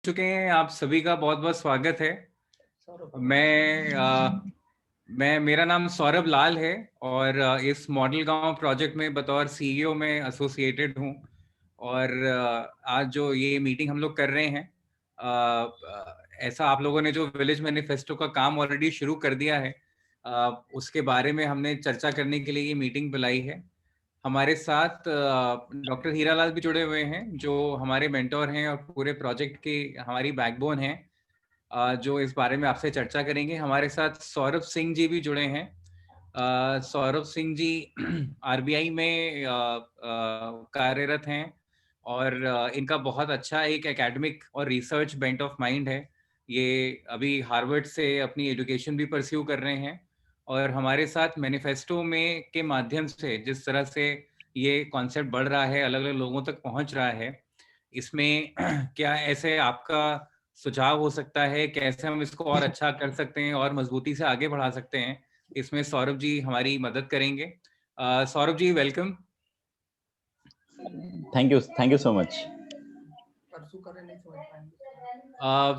चुके हैं। आप सभी का बहुत बहुत स्वागत है। मेरा नाम सौरभ लाल है और इस मॉडल गांव प्रोजेक्ट में बतौर सीईओ में एसोसिएटेड हूं। और आज जो ये मीटिंग हम लोग कर रहे हैं, ऐसा आप लोगों ने जो विलेज मैनिफेस्टो का काम ऑलरेडी शुरू कर दिया है, उसके बारे में हमने चर्चा करने के लिए ये मीटिंग बुलाई है। हमारे साथ डॉक्टर हीरालाल भी जुड़े हुए हैं, जो हमारे मेंटोर हैं और पूरे प्रोजेक्ट की हमारी बैकबोन हैं, जो इस बारे में आपसे चर्चा करेंगे। हमारे साथ सौरभ सिंह जी भी जुड़े हैं। सौरभ सिंह जी आरबीआई में कार्यरत हैं और इनका बहुत अच्छा एक एकेडमिक और रिसर्च बेंट ऑफ माइंड है। ये अभी हार्वर्ड से अपनी एजुकेशन भी परस्यू कर रहे हैं और हमारे साथ मैनिफेस्टो में के माध्यम से जिस तरह से ये कॉन्सेप्ट बढ़ रहा है, अलग अलग लोगों तक पहुंच रहा है, इसमें क्या ऐसे आपका सुझाव हो सकता है, कैसे हम इसको और अच्छा कर सकते हैं और मजबूती से आगे बढ़ा सकते हैं, इसमें सौरभ जी हमारी मदद करेंगे। Saurabh ji, welcome. Thank you so much.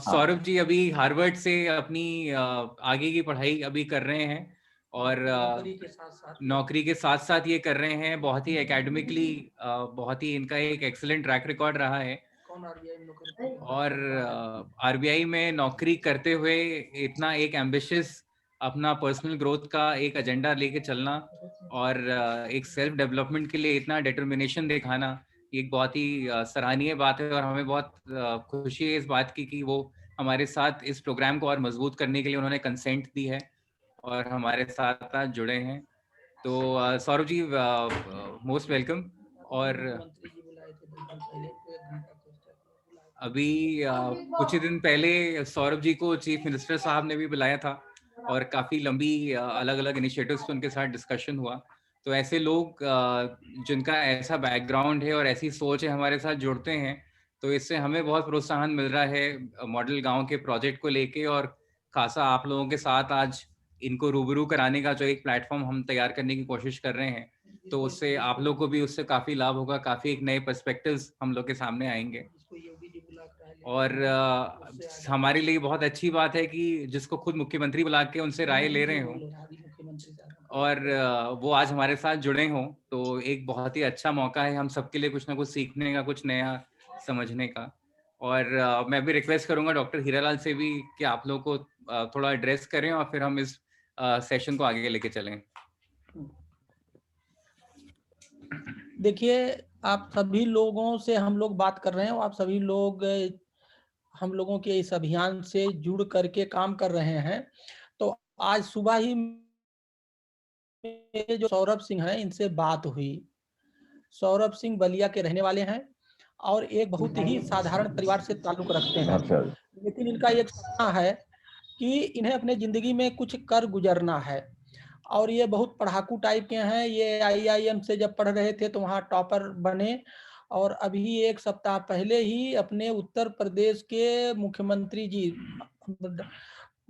Saurabh ji अभी हार्वर्ड से अपनी आगे की पढ़ाई अभी कर रहे हैं और नौकरी के साथ साथ ये कर रहे हैं। बहुत ही एकेडमिकली बहुत ही इनका एक एक्सीलेंट ट्रैक रिकॉर्ड रहा है और आरबीआई में नौकरी करते हुए इतना एक एम्बिशियस अपना पर्सनल ग्रोथ का एक एजेंडा लेके चलना और एक सेल्फ डेवलपमेंट के लिए इतना डिटर्मिनेशन दिखाना, एक बहुत ही सराहनीय बात है। और हमें बहुत खुशी है इस बात की कि वो हमारे साथ इस प्रोग्राम को और मजबूत करने के लिए उन्होंने कंसेंट दी है और हमारे साथ आज जुड़े हैं। तो सौरभ जी, मोस्ट वेलकम। और अभी कुछ ही दिन पहले सौरभ जी को चीफ मिनिस्टर साहब ने भी बुलाया था और काफ़ी लंबी अलग अलग इनिशिएटिव्स पे उनके साथ डिस्कशन हुआ। तो ऐसे लोग जिनका ऐसा बैकग्राउंड है और ऐसी सोच है हमारे साथ जुड़ते हैं, तो इससे हमें बहुत प्रोत्साहन मिल रहा है मॉडल गांव के प्रोजेक्ट को लेके। और खासा आप लोगों के साथ आज इनको रूबरू कराने का जो एक प्लेटफॉर्म हम तैयार करने की कोशिश कर रहे हैं, तो उससे आप लोग को भी उससे काफ़ी लाभ होगा, काफ़ी एक नए पर्सपेक्टिव्स हम लोग के सामने आएंगे। और हमारे लिए बहुत अच्छी बात है कि जिसको खुद मुख्यमंत्री बुला के उनसे राय ले रहे हों और वो आज हमारे साथ जुड़े हों, तो एक बहुत ही अच्छा मौका है हम सबके लिए कुछ ना कुछ सीखने का, कुछ नया समझने का। और मैं भी रिक्वेस्ट करूंगा डॉक्टर हीरालाल से भी कि आप लोग को थोड़ा एड्रेस करें और फिर हम इस सेशन को आगे लेके चलें। देखिए, आप सभी लोगों से हम लोग बात कर रहे हैं, आप सभी लोग हम लोगों के इस अभियान से जुड़ करके काम कर रहे हैं। तो आज सुबह ही जो सौरभ सिंह हैं, इनसे बात हुई। सौरभ सिंह बलिया के रहने वाले हैं और एक बहुत ही साधारण परिवार से ताल्लुक रखते हैं, लेकिन इनका एक सपना है कि इन्हें अपने जिंदगी में कुछ कर गुजरना है। और ये बहुत पढ़ाकू टाइप के हैं। ये आईआईएम से जब पढ़ रहे थे तो वहाँ टॉपर बने और अभी एक सप्ताह पहले ही अपने उत्तर प्रदेश के मुख्यमंत्री जी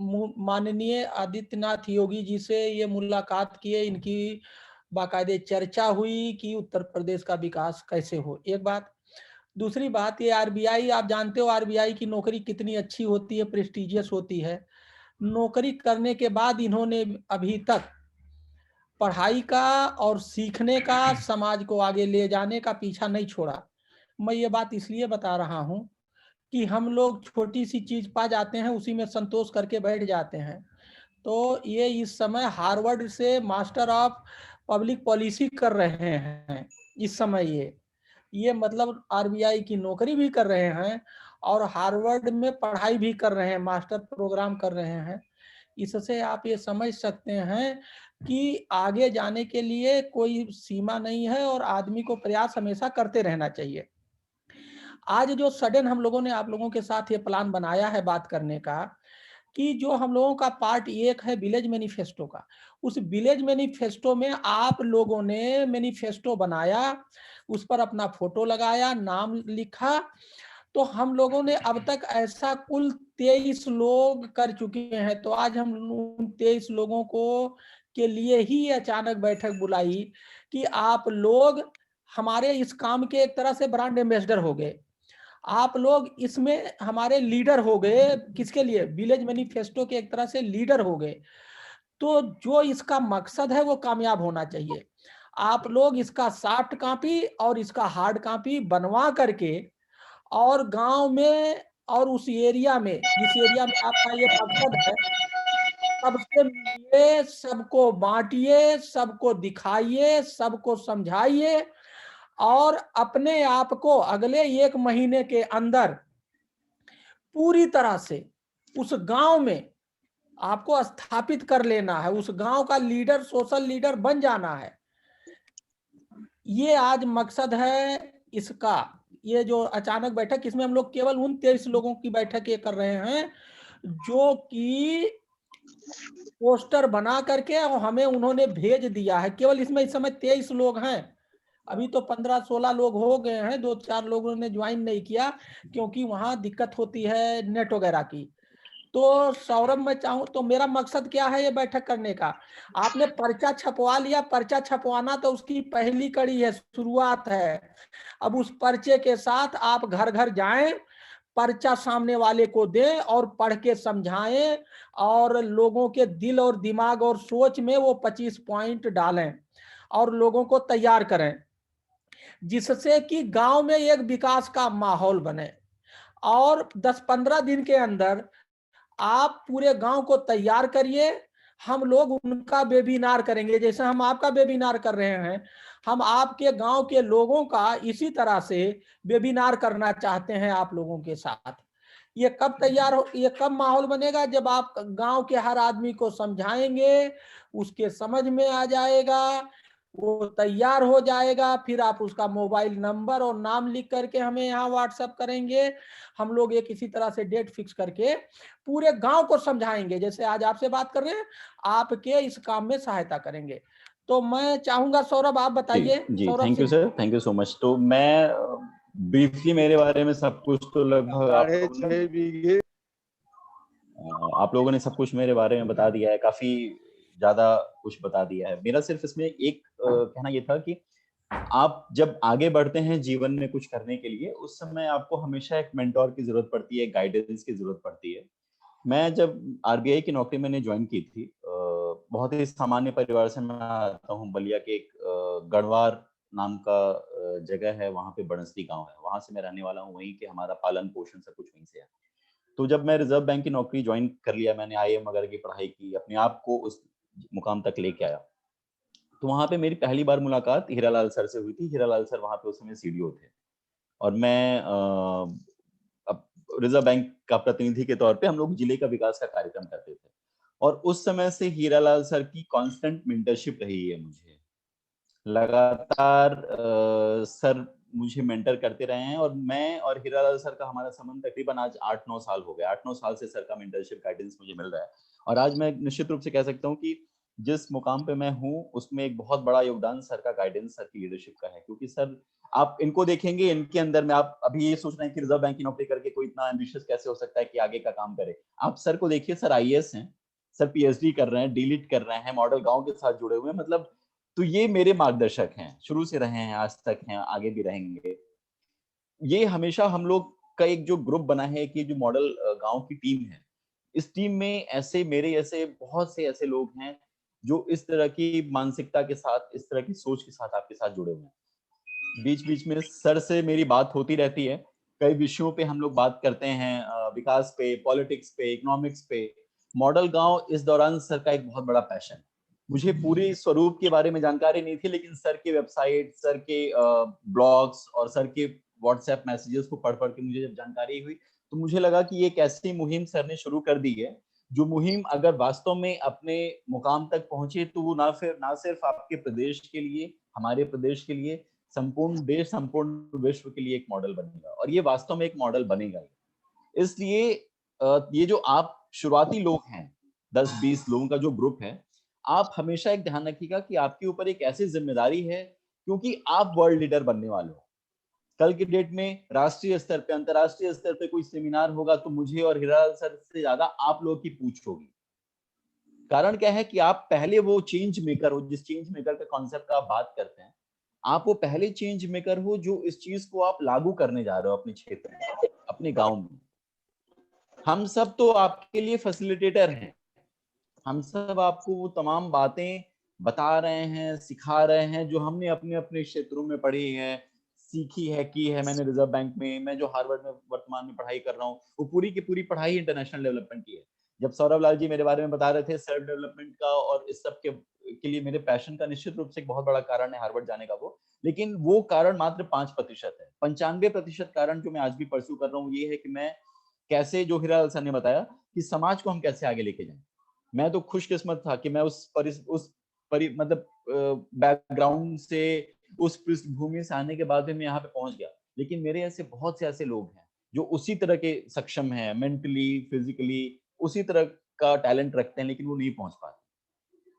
माननीय आदित्यनाथ योगी जी से ये मुलाकात किए। इनकी बाकायदे चर्चा हुई कि उत्तर प्रदेश का विकास कैसे हो। एक बात। दूसरी बात, ये आरबीआई, आप जानते हो आरबीआई की नौकरी कितनी अच्छी होती है, प्रेस्टिजियस होती है। नौकरी करने के बाद इन्होंने अभी तक पढ़ाई का और सीखने का, समाज को आगे ले जाने का पीछा नहीं छोड़ा। मैं ये बात इसलिए बता रहा हूँ कि हम लोग छोटी सी चीज पा जाते हैं, उसी में संतोष करके बैठ जाते हैं। तो ये इस समय हार्वर्ड से मास्टर ऑफ पब्लिक पॉलिसी कर रहे हैं इस समय। ये मतलब आरबीआई की नौकरी भी कर रहे हैं और हार्वर्ड में पढ़ाई भी कर रहे हैं, मास्टर प्रोग्राम कर रहे हैं। इससे आप ये समझ सकते हैं कि आगे जाने के लिए कोई सीमा नहीं है और आदमी को प्रयास हमेशा करते रहना चाहिए। आज जो सडन हम लोगों ने आप लोगों के साथ ये प्लान बनाया है बात करने का, कि जो हम लोगों का पार्ट एक है विलेज मैनिफेस्टो का, उस विलेज मैनिफेस्टो में आप लोगों ने मैनिफेस्टो बनाया, उस पर अपना फोटो लगाया, नाम लिखा। तो हम लोगों ने अब तक ऐसा कुल 23 लोग कर चुके हैं। तो आज हम उन 23 लोगों को के लिए ही अचानक बैठक बुलाई कि आप लोग हमारे इस काम के एक तरह से ब्रांड एम्बेसडर हो गए। आप लोग इसमें हमारे लीडर हो गए। किसके लिए? विलेज मैनिफेस्टो के एक तरह से लीडर हो गए। तो जो इसका मकसद है वो कामयाब होना चाहिए। आप लोग इसका सॉफ्ट कॉपी और इसका हार्ड कॉपी बनवा करके और गांव में और उस एरिया में, जिस एरिया में आपका ये मकसद है, सबसे मिलिए, सबको बांटिए, सबको दिखाइए, सबको समझाइए और अपने आप को अगले 1 महीने के अंदर पूरी तरह से उस गांव में आपको स्थापित कर लेना है। उस गांव का लीडर, सोशल लीडर बन जाना है। ये आज मकसद है इसका। ये जो अचानक बैठक, इसमें हम लोग केवल उन 23 लोगों की बैठक ये कर रहे हैं जो कि पोस्टर बना करके और हमें उन्होंने भेज दिया है। केवल इसमें इस समय 23 लोग हैं। अभी तो 15-16 लोग हो गए हैं, 2-4 लोगों ने ज्वाइन नहीं किया क्योंकि वहां दिक्कत होती है नेट वगैरह की। तो सौरभ, मैं चाहूं तो मेरा मकसद क्या है ये बैठक करने का? आपने पर्चा छपवा लिया, पर्चा छपवाना तो उसकी पहली कड़ी है, शुरुआत है। अब उस पर्चे के साथ आप घर घर जाएं, पर्चा सामने वाले को दें और पढ़ के समझाएं और लोगों के दिल और दिमाग और सोच में वो 25 पॉइंट डालें और लोगों को तैयार करें, जिससे कि गांव में एक विकास का माहौल बने। और 10-15 दिन के अंदर आप पूरे गांव को तैयार करिए। हम लोग उनका वेबिनार करेंगे, जैसे हम आपका वेबिनार कर रहे हैं। हम आपके गांव के लोगों का इसी तरह से वेबिनार करना चाहते हैं आप लोगों के साथ। ये कब तैयार हो, ये कब माहौल बनेगा? जब आप गांव के हर आदमी को समझाएंगे, उसके समझ में आ जाएगा, वो तैयार हो जाएगा। फिर आप उसका मोबाइल नंबर और नाम लिख करके हमें यहाँ व्हाट्सएप करेंगे। हम लोग एक इसी तरह से डेट फिक्स करके पूरे गांव को समझाएंगे, जैसे आज आपसे बात कर रहे हैं, आपके इस काम में सहायता करेंगे। तो मैं चाहूंगा सौरभ, आप जी बताइए। जी, Saurabh thank you Singh. Sir, thank you so much. तो मैं ब्रीफली मेरे बारे में सब कुछ तो लगभग आप लोगों ने सब कुछ मेरे बारे में बता दिया है, काफी ज्यादा कुछ बता दिया है। मेरा सिर्फ इसमें एक कहना ये था कि आप जब आगे बढ़ते हैं जीवन में कुछ करने के लिए, उस समय आपको हमेशा एक मेंटोर की जरूरत पड़ती है, गाइडेंस की जरूरत पड़ती है। मैं जब आरबीआई की नौकरी मैंने ज्वाइन की थी, बहुत ही सामान्य परिवार से मैं आता हूँ। बलिया के एक गढ़वार नाम का जगह है, वहाँ पे बणस्ती गांव है, वहां से मैं रहने वाला हूँ। वहीं के हमारा पालन पोषण सब कुछ वहीं से है। तो जब मैं रिजर्व बैंक की नौकरी ज्वाइन कर लिया, मैंने आईएएम वगैरह की पढ़ाई की, अपने आप को उस मुकाम तक लेके आया, तो वहां पे मेरी पहली बार मुलाकात हीरालाल सर से हुई थी। हीरालाल सर वहां पे उस समय सीडीओ थे और मैं रिजर्व बैंक का प्रतिनिधि के तौर पे हम लोग जिले का विकास का कार्यक्रम करते थे। और उस समय से हीरालाल सर की कांस्टेंट मेंटरशिप रही है मुझे। लगातार सर मुझे मेंटर करते रहे हैं और मैं और हीरालाल सर का हमारा संबंध तकरीबन आज 8-9 साल हो गए। 8-9 साल से सर का मेंटरशिप गाइडेंस मुझे मिल रहा है। और आज मैं निश्चित रूप से कह सकता हूँ कि जिस मुकाम पे मैं हूँ उसमें एक बहुत बड़ा योगदान सर का गाइडेंस, सर की लीडरशिप का है। क्योंकि सर, आप इनको देखेंगे, इनके अंदर में आप अभी ये सोच रहे हैं कि रिजर्व बैंक की नौकरी करके कोई इतना एम्बिशियस कैसे हो सकता है कि आगे का काम करे। आप सर को देखिए, सर आईएएस हैं, सर पीएचडी कर रहे हैं, डीलिट कर रहे हैं, मॉडल गांव के साथ जुड़े हुए हैं। मतलब तो ये मेरे मार्गदर्शक हैं, शुरू से रहे हैं, आज तक हैं, आगे भी रहेंगे। ये हमेशा हम लोग का एक जो ग्रुप बना है कि जो मॉडल गांव की टीम है, इस टीम में ऐसे मेरे ऐसे बहुत से ऐसे लोग हैं जो इस तरह की मानसिकता के साथ, इस तरह की सोच के साथ आपके साथ जुड़े हुए हैं। बीच बीच में सर से मेरी बात होती रहती है, कई विषयों पे हम लोग बात करते हैं, विकास पे, पॉलिटिक्स पे, इकोनॉमिक्स पे। मॉडल गांव इस दौरान सर का एक बहुत बड़ा पैशन है। मुझे पूरी स्वरूप के बारे में जानकारी नहीं थी, लेकिन सर के वेबसाइट, सर के ब्लॉग्स और सर के व्हाट्सएप मैसेजेस को पढ़ पढ़ के मुझे जब जानकारी हुई, तो मुझे लगा कि ये एक ऐसी मुहिम सर ने शुरू कर दी है, जो मुहिम अगर वास्तव में अपने मुकाम तक पहुंचे तो वो ना सिर्फ आपके प्रदेश के लिए, हमारे प्रदेश के लिए, संपूर्ण देश, संपूर्ण विश्व के लिए एक मॉडल बनेगा। और ये वास्तव में एक मॉडल बनेगा। इसलिए ये जो आप शुरुआती लोग हैं, 10-20 लोगों का जो ग्रुप है, आप हमेशा एक ध्यान रखिएगा कि आपके ऊपर एक ऐसी जिम्मेदारी है, क्योंकि आप वर्ल्ड लीडर बनने वाले हो। कल की डेट में राष्ट्रीय स्तर पे, अंतरराष्ट्रीय स्तर पे कोई सेमिनार होगा तो मुझे और हिरालाल सर से ज्यादा आप लोगों की पूछ होगी। कारण क्या है कि आप पहले वो चेंज मेकर हो, जिस चेंज मेकर का कॉन्सेप्ट का आप बात करते हैं, आप वो पहले चेंज मेकर हो जो इस चीज को आप लागू करने जा रहे हो अपने क्षेत्र में, अपने गांव में। हम सब तो आपके लिए फैसिलिटेटर हैं, हम सब आपको वो तमाम बातें बता रहे हैं, सिखा रहे हैं जो हमने अपने अपने क्षेत्रों में पढ़ी है, सीखी है, की है। मैंने रिजर्व बैंक में, मैं जो हार्वर्ड में वर्तमान में पढ़ाई कर रहा हूँ, वो पूरी की पूरी पढ़ाई इंटरनेशनल डेवलपमेंट की है। जब सौरभ लाल जी मेरे बारे में बता रहे थे सेल्फ डेवलपमेंट का और इस सब के लिए मेरे पैशन का निश्चित रूप से एक बहुत बड़ा कारण है हार्वर्ड जाने का वो, लेकिन वो कारण मात्र 5% है। 95% कारण जो मैं आज भी परस्यू कर रहा हूँ ये है कि मैं कैसे, जो हीरा लाल सर ने बताया कि समाज को हम कैसे आगे लेके जाएं। मैं तो खुशकिस्मत था कि मैं मतलब बैकग्राउंड से, उस पृष्ठभूमि से आने के बाद भी मैं यहाँ पे पहुंच गया। लेकिन मेरे ऐसे बहुत से ऐसे लोग हैं जो उसी तरह के सक्षम हैं, मेंटली फिजिकली उसी तरह का टैलेंट रखते हैं, लेकिन वो नहीं पहुंच पाते।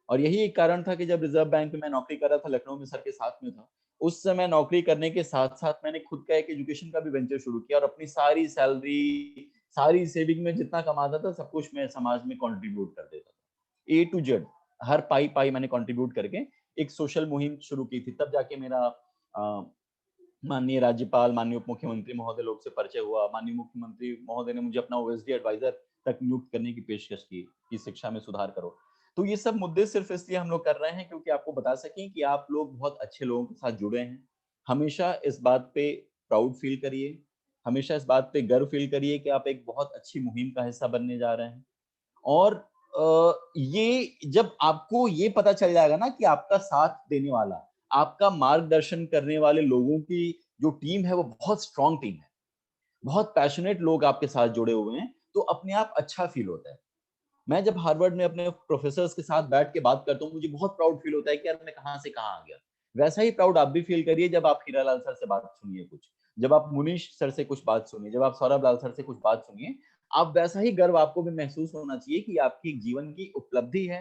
और यही एक कारण था कि जब रिजर्व बैंक में मैं नौकरी कर रहा था, लखनऊ में सर के साथ में था, उस समय नौकरी करने के साथ साथ मैंने खुद का एक एजुकेशन का भी वेंचर शुरू किया और अपनी सारी सैलरी, सारी सेविंग में जितना कमाता था सब कुछ मैं समाज में कंट्रीब्यूट कर देता था। ए टू जेड हर पाई पाई मैंने कंट्रीब्यूट करके एक सोशल मुहिम शुरू की थी। तब जाके मेरा माननीय राज्यपाल, माननीय उप मुख्यमंत्री महोदय लोग से परिचय हुआ। माननीय मुख्यमंत्री महोदय ने मुझे अपना ओएसडी एडवाइजर तक नियुक्त करने की पेशकश की कि शिक्षा में सुधार करो। तो ये सब मुद्दे सिर्फ इसलिए हम लोग कर रहे हैं क्योंकि आपको बता सकें कि आप लोग बहुत अच्छे लोगों के साथ जुड़े हैं। हमेशा इस बात पे प्राउड फील करिए, हमेशा इस बात पे गर्व फील करिए कि आप एक बहुत अच्छी मुहिम का हिस्सा बनने जा रहे हैं। और ये जब आपको ये पता चल जाएगा ना कि आपका साथ देने वाला, आपका मार्गदर्शन करने वाले लोगों की जो टीम है वो बहुत स्ट्रांग टीम है, बहुत पैशनेट लोग आपके साथ जुड़े हुए हैं, तो अपने आप अच्छा फील होता है। मैं जब हार्वर्ड में अपने प्रोफेसर्स के साथ बैठ के बात करता हूँ, मुझे बहुत प्राउड फील होता है कि यार मैं कहाँ से कहाँ आ गया। वैसा ही प्राउड आप भी फील करिए जब आप हीरालाल सर से बात सुनिए कुछ, जब आप मुनीश सर से कुछ बात सुनिए, जब आप सौरभ लाल सर से कुछ बात सुनिए, आप वैसा ही गर्व आपको भी महसूस होना चाहिए कि आपकी जीवन की उपलब्धि है।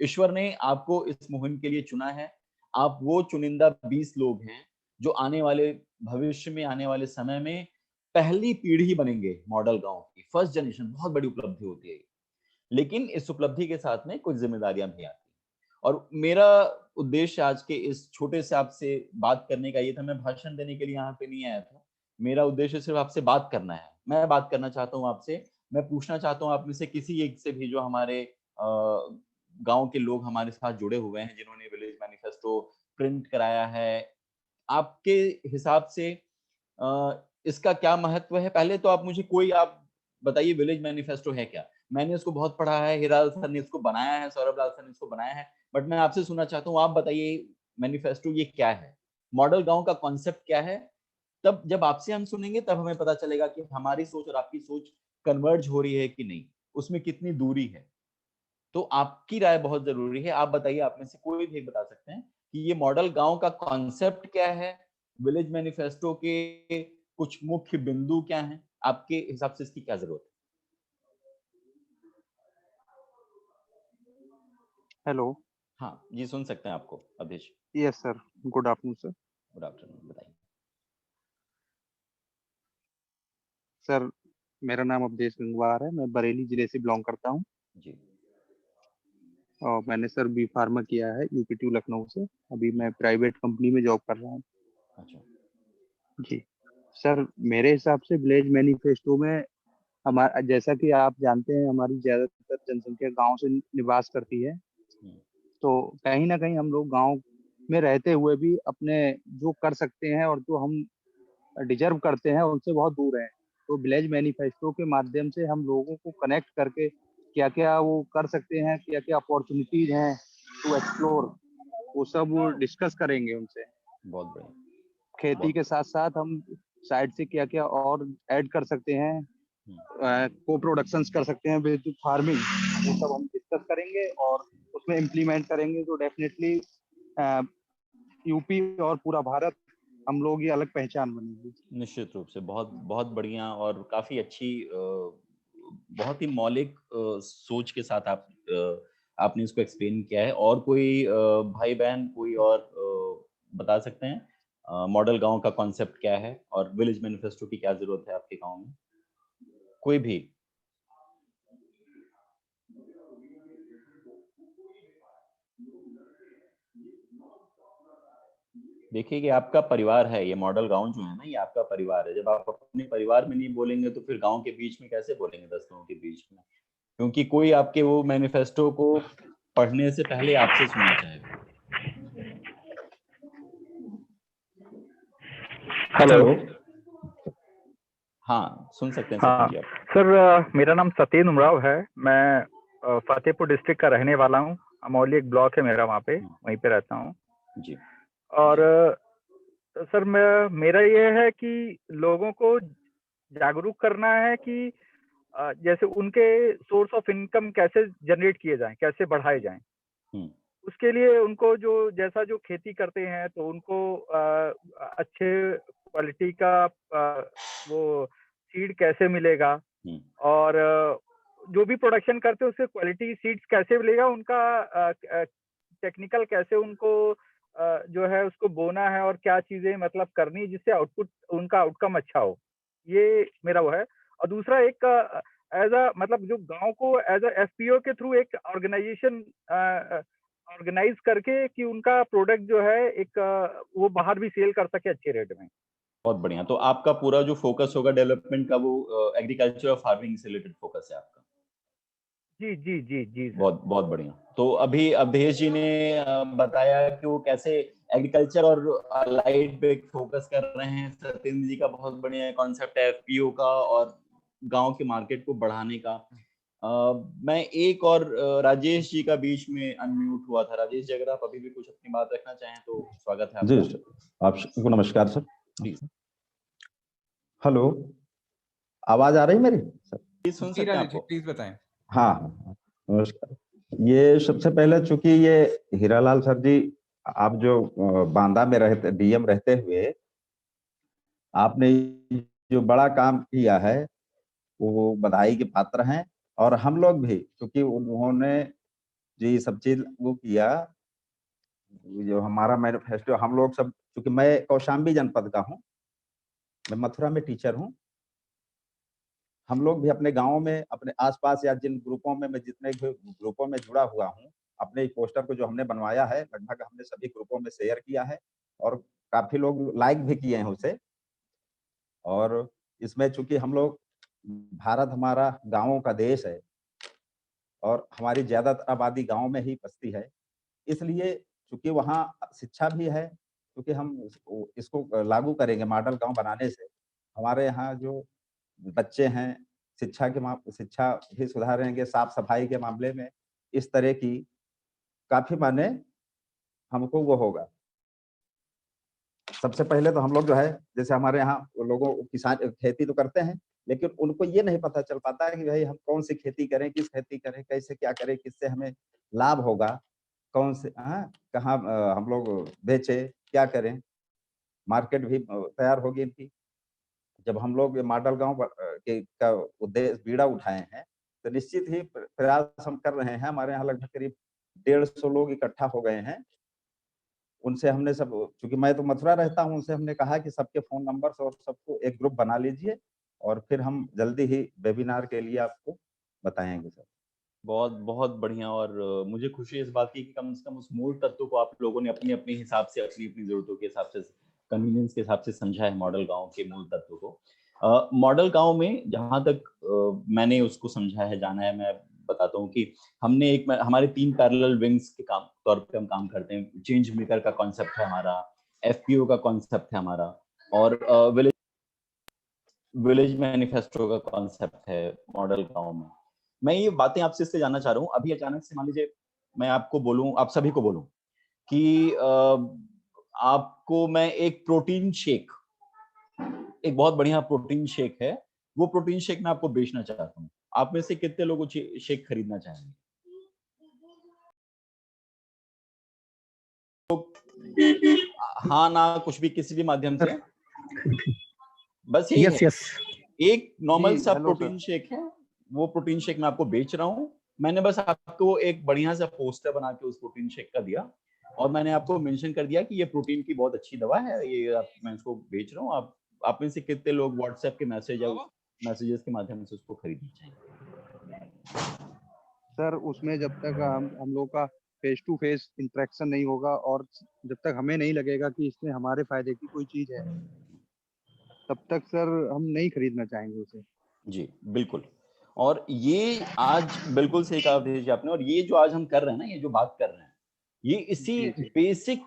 ईश्वर ने आपको इस मुहिम के लिए चुना है। आप वो चुनिंदा 20 लोग हैं जो आने वाले भविष्य में, आने वाले समय में पहली पीढ़ी बनेंगे मॉडल गांव की, फर्स्ट जनरेशन। बहुत बड़ी उपलब्धि होती है। लेकिन इस उपलब्धि के साथ में कुछ जिम्मेदारियां भी आती हैं। और मेरा उद्देश्य आज के इस छोटे से आपसे बात करने का ये था। मैं भाषण देने के लिए यहाँ पे नहीं आया था। मेरा उद्देश्य सिर्फ आपसे बात करना है। मैं बात करना चाहता हूँ आपसे। मैं पूछना चाहता हूँ आप में से किसी एक से भी जो हमारे गांव के लोग हमारे साथ जुड़े हुए हैं, जिन्होंने विलेज मैनिफेस्टो प्रिंट कराया है, आपके हिसाब से इसका क्या महत्व है? पहले तो आप मुझे कोई आप बताइए, विलेज मैनिफेस्टो है क्या? मैंने इसको बहुत पढ़ा है, हिराल सर ने इसको बनाया है, सौरभ लाल सर ने इसको बनाया है, बट मैं आपसे सुनना चाहता हूँ, आप बताइए मैनिफेस्टो ये क्या है? मॉडल गांव का कॉन्सेप्ट क्या है? तब जब आपसे हम सुनेंगे तब हमें पता चलेगा कि हमारी सोच और आपकी सोच कन्वर्ज हो रही है कि नहीं, उसमें कितनी दूरी है। तो आपकी राय बहुत जरूरी है। आप बताइए, आप में से कोई भी बता सकते हैं कि ये मॉडल गांव का कॉन्सेप्ट क्या है, विलेज मैनिफेस्टो के कुछ मुख्य बिंदु क्या हैं, आपके हिसाब से इसकी क्या जरूरत है? हेलो। हाँ जी, सुन सकते हैं आपको Awadhesh. Yes sir, good afternoon sir. Good afternoon, बताइए। सर, मेरा नाम अवधेश गंगवार है, मैं बरेली जिले से बिलोंग करता हूँ। जी। और मैंने सर बी फार्मा किया है यूपीटी लखनऊ से। अभी मैं प्राइवेट कंपनी में जॉब कर रहा हूँ। अच्छा। जी सर, मेरे हिसाब से विलेज मैनिफेस्टो में हमारा, जैसा कि आप जानते हैं, हमारी ज्यादातर जनसंख्या गांव से निवास करती है। तो कहीं ना कहीं हम लोग गांव में रहते हुए भी अपने जो कर सकते हैं और जो हम डिजर्व करते हैं उनसे बहुत दूर हैं। तो विलेज मैनिफेस्टो के माध्यम से हम लोगों को कनेक्ट करके क्या क्या वो कर सकते हैं, क्या क्या अपॉर्चुनिटीज हैं टू एक्सप्लोर, वो सब डिस्कस करेंगे उनसे। बहुत बढ़िया। खेती के साथ साथ हम साइड से क्या क्या और ऐड कर सकते हैं, को प्रोडक्शंस कर सकते हैं विद फार्मिंग, वो सब हम डिस्कस करेंगे और उसमें इम्प्लीमेंट करेंगे। तो डेफिनेटली यूपी और पूरा भारत, हम लोग ये अलग पहचान बनेगी। निश्चित रूप से बहुत बहुत बढ़िया और काफी अच्छी, बहुत ही मौलिक सोच के साथ आपने इसको एक्सप्लेन किया है। और कोई भाई बहन कोई और बता सकते हैं मॉडल गांव का कॉन्सेप्ट क्या है और विलेज मैनिफेस्टो की क्या जरूरत है आपके गांव में? कोई भी। देखिए कि आपका परिवार है, ये मॉडल गांव जो है ना, ये आपका परिवार है। जब आप अपने परिवार में नहीं बोलेंगे तो फिर गांव के बीच में कैसे बोलेंगे 10 लोगों के बीच में? क्योंकि कोई आपके वो मैनिफेस्टो को पढ़ने से पहले आपसे सुनना चाहेगा। हेलो। हाँ, सुन सकते हैं हाँ सचिन जी आप। सर, मेरा नाम सत्येंद्र उमराव है। मैं फतेहपुर डिस्ट्रिक्ट का रहने वाला हूँ। अमौली एक ब्लॉक है मेरा, वहाँ पे वहीं पे रहता हूँ। जी। और सर मेरा ये है कि लोगों को जागरूक करना है कि जैसे उनके सोर्स ऑफ इनकम कैसे जनरेट किए जाएं, कैसे बढ़ाए जाएं। उसके लिए उनको जैसा जो खेती करते हैं तो उनको अच्छे क्वालिटी का वो सीड कैसे मिलेगा, और जो भी प्रोडक्शन करते हैं उससे क्वालिटी सीड्स कैसे मिलेगा, उनका टेक्निकल कैसे उनको जो है उसको बोना है और क्या चीजें मतलब करनी जिससे आउटपुट उनका आउटकम अच्छा हो, ये मेरा वो है। और दूसरा एक एज अ मतलब जो गांव को एज अ एफपीओ के थ्रू एक ऑर्गेनाइजेशन ऑर्गेनाइज करके कि उनका प्रोडक्ट जो है एक वो बाहर भी सेल कर सके अच्छे रेट में। बहुत बढ़िया। तो आपका पूरा जो फोकस होगा डेवलपमेंट का वो एग्रीकल्चर और फार्मिंग से रिलेटेड फोकस है आपका? जी जी जी जी सर। बहुत बहुत बढ़िया। तो अभी अवधेश जी ने बताया कि वो कैसे एग्रीकल्चर और अलाइड पे फोकस कर रहे हैं। सत्येंद्र जी का बहुत बढ़िया कॉन्सेप्ट है एफपीओ का और गांव के मार्केट को बढ़ाने का। मैं एक और राजेश जी का बीच में अनम्यूट हुआ था। राजेश जी, अगर आप अभी भी कुछ अपनी बात रखना चाहें तो स्वागत है आपका। जी सर, आपको नमस्कार सर। जी हेलो, आवाज आ रही है मेरी सर? सुन सकते हैं आपको? प्लीज बताएं। हाँ, नमस्कार। ये सबसे पहले चूंकि ये हीरालाल सर जी, आप जो बांदा में रहते डीएम रहते हुए आपने जो बड़ा काम किया है वो बधाई के पात्र हैं। और हम लोग भी, क्योंकि उन्होंने जो ये सब चीज वो किया, जो हमारा मैनिफेस्टो, हम लोग सब, क्योंकि मैं कौशाम्बी जनपद का हूँ, मैं मथुरा में टीचर हूँ। हम लोग भी अपने गाँव में, अपने आसपास या जिन ग्रुपों में, मैं जितने ग्रुपों में जुड़ा हुआ हूँ, अपने पोस्टर को जो हमने बनवाया है लगभग हमने सभी ग्रुपों में शेयर किया है और काफी लोग लाइक भी किए हैं उसे। और इसमें चूंकि हम लोग, भारत हमारा गाँवों का देश है और हमारी ज्यादातर आबादी गाँव में ही बसती है, इसलिए चूंकि वहाँ शिक्षा भी है, क्योंकि हम इसको लागू करेंगे मॉडल गाँव बनाने से हमारे यहाँ जो बच्चे हैं शिक्षा भी सुधारेंगे, साफ सफाई के मामले में इस तरह की काफी माने हमको वो होगा। सबसे पहले तो हम लोग जो है, जैसे हमारे यहाँ लोगों किसान खेती तो करते हैं, लेकिन उनको ये नहीं पता चल पाता है कि भाई हम कौन सी खेती करें, किस खेती करें, कैसे क्या करें, किससे हमें लाभ होगा, कौन से कहाँ हम लोग बेचे, क्या करें, मार्केट भी तैयार होगी इनकी। जब हम लोग मॉडल गांव का उद्देश्य बीड़ा उठाए हैं तो निश्चित ही प्रयास हम कर रहे हैं। हमारे यहाँ लगभग करीब 150 लोग इकट्ठा हो गए हैं। उनसे हमने सब, चूंकि मैं तो मथुरा रहता हूँ, उनसे हमने कहा कि सबके फोन नंबर और सबको एक ग्रुप बना लीजिए और फिर हम जल्दी ही वेबिनार के लिए आपको बताएंगे सर। बहुत बहुत बढ़िया। और मुझे खुशी है इस बात की कि कम से कम उस मूल तत्व को आप लोगों ने अपने अपने हिसाब से, अपनी अपनी जरूरतों के हिसाब से, कन्वीनियंस के हिसाब से समझा है मॉडल गांव के मूल तत्व को। मॉडल गांव में जहां तक मैंने उसको समझा है, जाना है, मैं बताता हूँ कि हमने हमारे 3 पैरेलल विंग्स के काम तौर पे हम काम करते हैं। चेंज मेकर का कॉन्सेप्ट है हमारा, एफपीओ का कॉन्सेप्ट है हमारा, और विलेज मैनिफेस्टो का कॉन्सेप्ट है मॉडल गांव में। मैं ये बातें आपसे इससे जानना चाह रहा हूँ। अभी अचानक से मान लीजिए मैं आपको बोलूं, आप सभी को बोलूं कि आपको मैं एक प्रोटीन शेक, एक बहुत बढ़िया प्रोटीन शेक है, वो प्रोटीन शेक मैं आपको बेचना चाहता हूँ। आप में से कितने लोग शेक खरीदना चाहेंगे? हाँ ना, कुछ भी, किसी भी माध्यम से, बस यही है। एक नॉर्मल सा प्रोटीन शेक है, वो प्रोटीन शेक मैं आपको बेच रहा हूँ। मैंने बस आपको एक बढ़िया सा पोस्टर बना के उस प्रोटीन शेक का दिया और मैंने आपको मेंशन कर दिया कि ये प्रोटीन की बहुत अच्छी दवा है, ये मैं इसको बेच रहा हूँ। आप में से कितने लोग व्हाट्सएप के मैसेजेस के माध्यम से उसको खरीदना चाहेंगे? सर उसमें जब तक हम लोग का फेस टू फेस इंटरेक्शन नहीं होगा और जब तक हमें नहीं लगेगा कि इसमें हमारे फायदे की कोई चीज है, तब तक सर हम नहीं खरीदना चाहेंगे उसे। जी बिल्कुल। और ये आज बिल्कुल सही कहा अवधेश जी आपने, और ये जो आज हम कर रहे हैं ना, ये जो बात कर रहे हैं, ये इसी जी जी बेसिक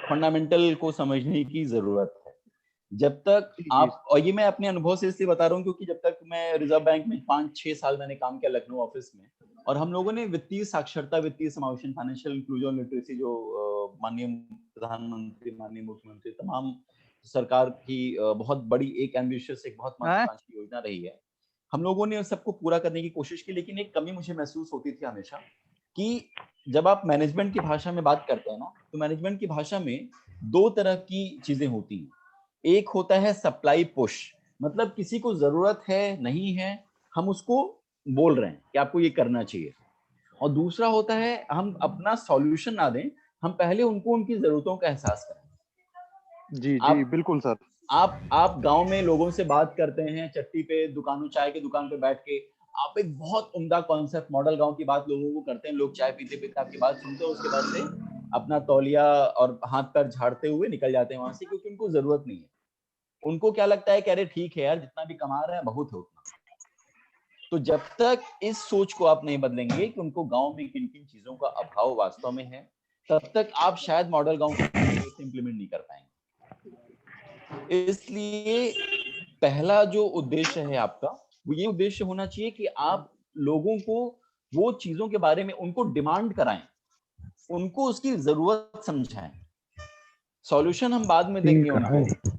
फंडामेंटल को समझने की जरूरत है। जब तक जी आप, और ये मैं अपने अनुभव से इसलिए बता रहा हूँ क्योंकि जब तक मैं रिजर्व बैंक में 5-6 साल मैंने काम किया लखनऊ ऑफिस में, और हम लोगों ने वित्तीय साक्षरता, वित्तीय समावेशन, फाइनेंशियल इंक्लूजन लिटरेसी, जो माननीय प्रधानमंत्री, माननीय मुख्यमंत्री, तमाम सरकार की बहुत बड़ी एक एम्बिशियस, एक बहुत हाँ महत्वाकांक्षी योजना रही है, हम लोगों ने सबको पूरा करने की कोशिश की। लेकिन एक कमी मुझे महसूस होती थी हमेशा कि जब आप मैनेजमेंट की भाषा में बात करते हैं ना, तो मैनेजमेंट की भाषा में दो तरह की चीजें होती हैं। एक होता है सप्लाई पुश, मतलब किसी को जरूरत है, नहीं है, हम उसको बोल रहे हैं कि आपको ये करना चाहिए। और दूसरा होता है हम अपना सॉल्यूशन ना दें, हम पहले उनको उनकी जरूरतों का एहसास करें। जी जी आप बिल्कुल सर। आप गांव में लोगों से बात करते हैं, चट्टी पे, दुकानों, चाय की दुकान पे बैठ के, आप एक बहुत उम्दा कॉन्सेप्ट मॉडल गांव की बात लोगों को करते हैं, लोग चाय पीते पीते आपकी बात सुनते हैं, उसके बाद से अपना तौलिया और हाथ पैर झाड़ते हुए निकल जाते हैं वहां से, क्योंकि उनको जरूरत नहीं है। उनको क्या लगता है कि अरे ठीक है यार, जितना भी कमा रहे हैं बहुत है उतना। तो जब तक इस सोच को आप नहीं बदलेंगे कि उनको गांव में किन किन चीजों का अभाव वास्तव में है, तब तक आप शायद मॉडल गांव को इंप्लीमेंट नहीं कर पाएंगे। इसलिए पहला जो उद्देश्य है आपका, वो ये उद्देश्य होना चाहिए कि आप लोगों को वो चीजों के बारे में उनको डिमांड कराएं, उनको उसकी जरूरत समझाएं। सॉल्यूशन हम बाद में देंगे उनको।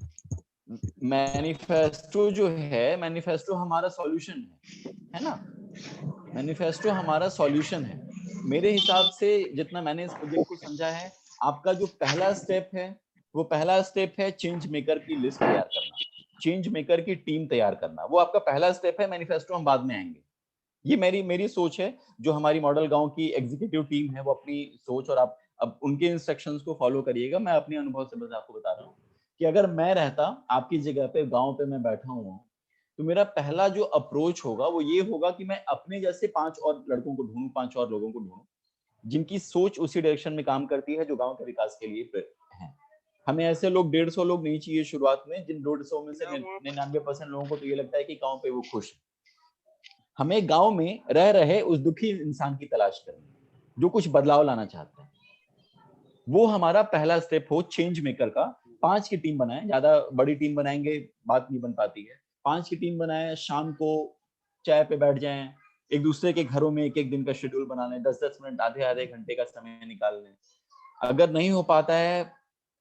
मैनिफेस्टो जो है, मैनिफेस्टो हमारा सॉल्यूशन है ना, मैनिफेस्टो हमारा सॉल्यूशन है। मेरे हिसाब से जितना मैंने इस प्रोजेक्ट को समझा है, आपका जो पहला स्टेप है, वो पहला स्टेप है चेंज मेकर की लिस्ट तैयार करना, चेंज मेकर की टीम तैयार करना, वो आपका पहला स्टेप है। मैनिफेस्टो हम बाद में आएंगे। ये मेरी सोच है। जो हमारी मॉडल गांव की एग्जीक्यूटिव टीम है, वो अपनी सोच, और आप अब उनके इंस्ट्रक्शंस को फॉलो करिएगा। मैं अपने अनुभव से बस आपको बता रहा हूँ कि अगर मैं रहता आपकी जगह पे, गांव पे मैं बैठा हूँ, तो मेरा पहला जो अप्रोच होगा वो ये होगा कि मैं अपने जैसे 5 और लड़कों को ढूंढूं, 5 और लोगों को ढूंढूं, जिनकी सोच उसी डायरेक्शन में काम करती है जो गांव के विकास के लिए है। हमें ऐसे लोग 150 लोग नहीं चाहिए शुरुआत में, जिन 150 में से 99% लोगों को तो ये लगता है कि गांव पे वो खुश है। हमें गांव में रह रहे उस दुखी इंसान की तलाश करनी है जो कुछ बदलाव लाना चाहता है। वो हमारा पहला स्टेप हो चेंज मेकर का। 5 की टीम बनाएं, ज्यादा बड़ी टीम बनाएंगे बात नहीं बन पाती है। 5 की टीम बनाएं, शाम को चाय पे बैठ जाएं, एक दूसरे के घरों में एक एक दिन का शेड्यूल बना लें, 10-10 मिनट, आधे घंटे का समय निकाल लें। अगर नहीं हो पाता है,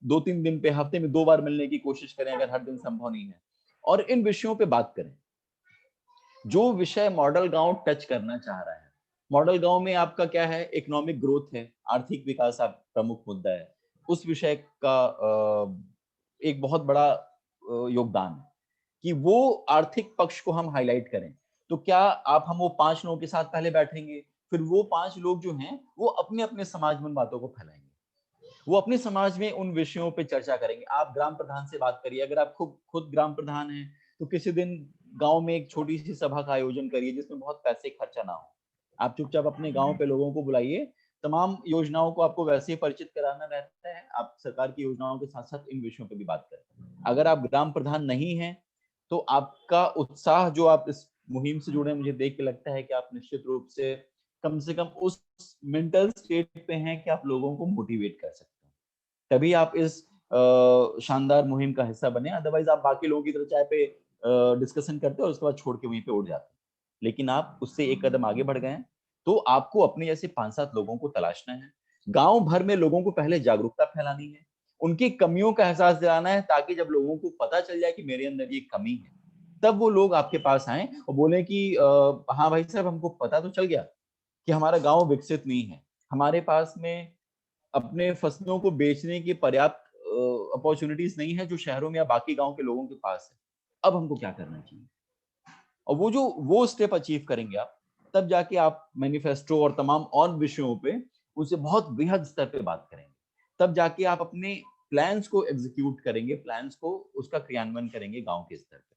2-3 दिन पे, हफ्ते में 2 बार मिलने की कोशिश करें अगर हर दिन संभव नहीं है, और इन विषयों पे बात करें जो विषय मॉडल गांव टच करना चाह रहा है। मॉडल गांव में आपका क्या है, इकोनॉमिक ग्रोथ है, आर्थिक विकास आप प्रमुख मुद्दा है, उस विषय का एक बहुत बड़ा योगदान है कि वो आर्थिक पक्ष को हम हाईलाइट करें। तो क्या आप, हम वो 5 लोगों के साथ पहले बैठेंगे, फिर वो 5 लोग जो हैं वो अपने अपने समाज में उन बातों को फैलाएंगे, वो अपने समाज में उन विषयों पे चर्चा करेंगे। आप ग्राम प्रधान से बात करिए, अगर आप खुद ग्राम प्रधान हैं तो किसी दिन गांव में एक छोटी सी सभा का आयोजन करिए जिसमें बहुत पैसे खर्चा ना हो। आप चुपचाप अपने गांव पे लोगों को बुलाइए, तमाम योजनाओं को आपको वैसे ही परिचित कराना रहता है, आप सरकार की योजनाओं के साथ साथ इन विषयों पे भी बात करें। अगर आप ग्राम प्रधान नहीं हैं तो आपका उत्साह जो आप इस मुहिम से जुड़े, मुझे देख के लगता है कि आप निश्चित रूप से कम उस मेंटल स्टेट पे हैं कि आप लोगों को मोटिवेट कर सकते हैं। तभी आप इस शानदार मुहिम का हिस्सा बने। अदरवाइज आप बाकी लोगों की तरह चाय पे डिस्कशन करते हो और उसके बाद छोड़ के वहीं पे उड़ जाते हैं। लेकिन आप उससे एक कदम आगे बढ़ गए, तो आपको अपने जैसे 5-7 लोगों को तलाशना है, गांव भर में लोगों को पहले जागरूकता फैलानी है, उनकी कमियों का एहसास दिलाना है, ताकि जब लोगों को पता चल जाए कि मेरे अंदर ये कमी है, तब वो लोग आपके पास आए और बोले कि हाँ भाई साहब, हमको पता तो चल गया कि हमारा गांव विकसित नहीं है, हमारे पास में अपने फसलों को बेचने की पर्याप्त अपॉर्चुनिटीज नहीं है जो शहरों में या बाकी गांव के लोगों के पास है। अब हमको क्या करना चाहिए? और वो स्टेप अचीव करेंगे आप, तब जाके आप मैनिफेस्टो और तमाम और विषयों पे उनसे बहुत बृहद स्तर पे बात करेंगे। तब जाके आप अपने प्लान्स को एग्जीक्यूट करेंगे, प्लान्स को, उसका क्रियान्वयन करेंगे गांव के स्तर पे।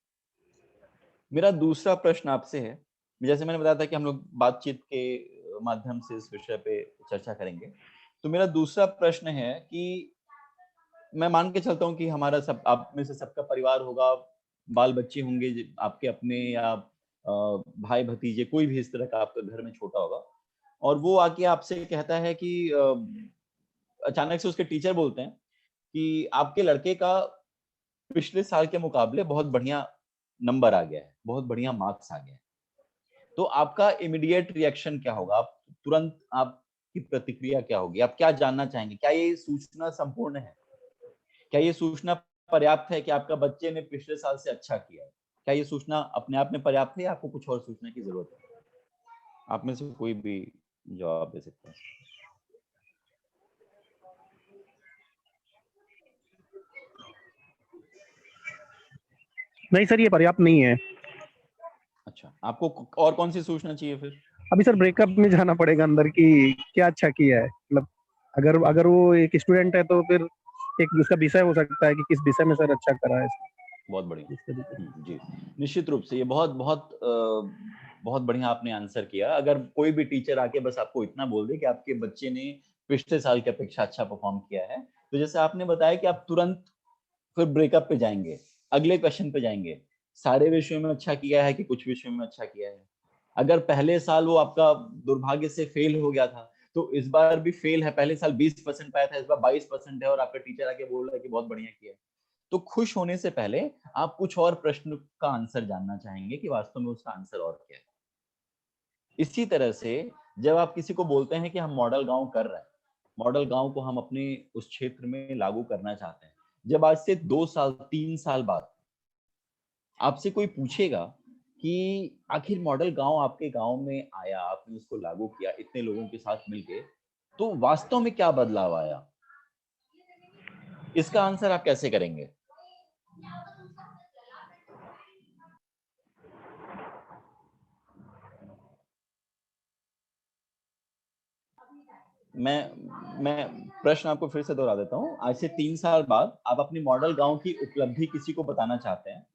मेरा दूसरा प्रश्न आपसे है, जैसे मैंने बताया था कि हम लोग बातचीत के माध्यम से इस विषय पे चर्चा करेंगे। तो मेरा दूसरा प्रश्न है कि मैं मान के चलता हूँ कि हमारा सब, आप में से सबका परिवार होगा, बाल बच्चे होंगे आपके अपने, या भाई भतीजे, कोई भी इस तरह का आपके घर में छोटा होगा, और वो आके आपसे कहता है कि अचानक से उसके टीचर बोलते हैं कि आपके लड़के का पिछले साल के मुकाबले बहुत बढ़िया नंबर आ गया है, बहुत बढ़िया मार्क्स आ गए हैं। तो आपका इमीडिएट रिएक्शन क्या होगा? आप तुरंत, आपकी प्रतिक्रिया क्या होगी? आप क्या जानना चाहेंगे? क्या ये सूचना संपूर्ण है? क्या ये सूचना पर्याप्त है कि आपका बच्चे ने पिछले साल से अच्छा किया है? क्या ये सूचना अपने आप में पर्याप्त है या आपको कुछ और सूचना की जरूरत है? आप में से कोई भी जवाब दे सकते हैं। नहीं सर, ये पर्याप्त नहीं है। अच्छा, आपको और कौन सी सूचना चाहिए फिर? अभी सर ब्रेकअप में जाना पड़ेगा अंदर की क्या अच्छा किया है, मतलब अगर वो एक स्टूडेंट है तो फिर एक उसका विषय हो सकता है कि किस विषय में सर अच्छा करा है। बहुत बढ़िया जी, निश्चित रूप से ये बहुत बढ़िया आपने आंसर किया। अगर कोई भी टीचर आके बस आपको इतना बोल दे कि आपके बच्चे ने पिछले साल की अपेक्षा अच्छा परफॉर्म किया है, तो जैसे आपने बताया कि आप तुरंत फिर ब्रेकअप पे जाएंगे, अगले क्वेश्चन पे जाएंगे, सारे विषयों में अच्छा किया है कि कुछ विषयों में अच्छा किया है। अगर पहले साल वो आपका दुर्भाग्य से फेल हो गया था, तो इस बार भी फेल है, पहले साल 20% पाया था, इस बार 22% है, और आपका टीचर आके बोल रहा है कि बहुत बढ़िया किया है। तो खुश होने से पहले आप कुछ और प्रश्न का आंसर जानना चाहेंगे कि वास्तव में उसका आंसर और क्या है। इसी तरह से जब आप किसी को बोलते हैं कि हम मॉडल गांव कर रहे हैं, मॉडल गांव को हम अपने उस क्षेत्र में लागू करना चाहते हैं, जब आज से 2 साल 3 साल बाद आपसे कोई पूछेगा कि आखिर मॉडल गांव आपके गांव में आया, आपने उसको लागू किया इतने लोगों के साथ मिलके, तो वास्तव में क्या बदलाव आया, इसका आंसर आप कैसे करेंगे? मैं प्रश्न आपको फिर से दोहरा देता हूं। आज से 3 साल बाद आप अपनी मॉडल गांव की उपलब्धि किसी को बताना चाहते हैं,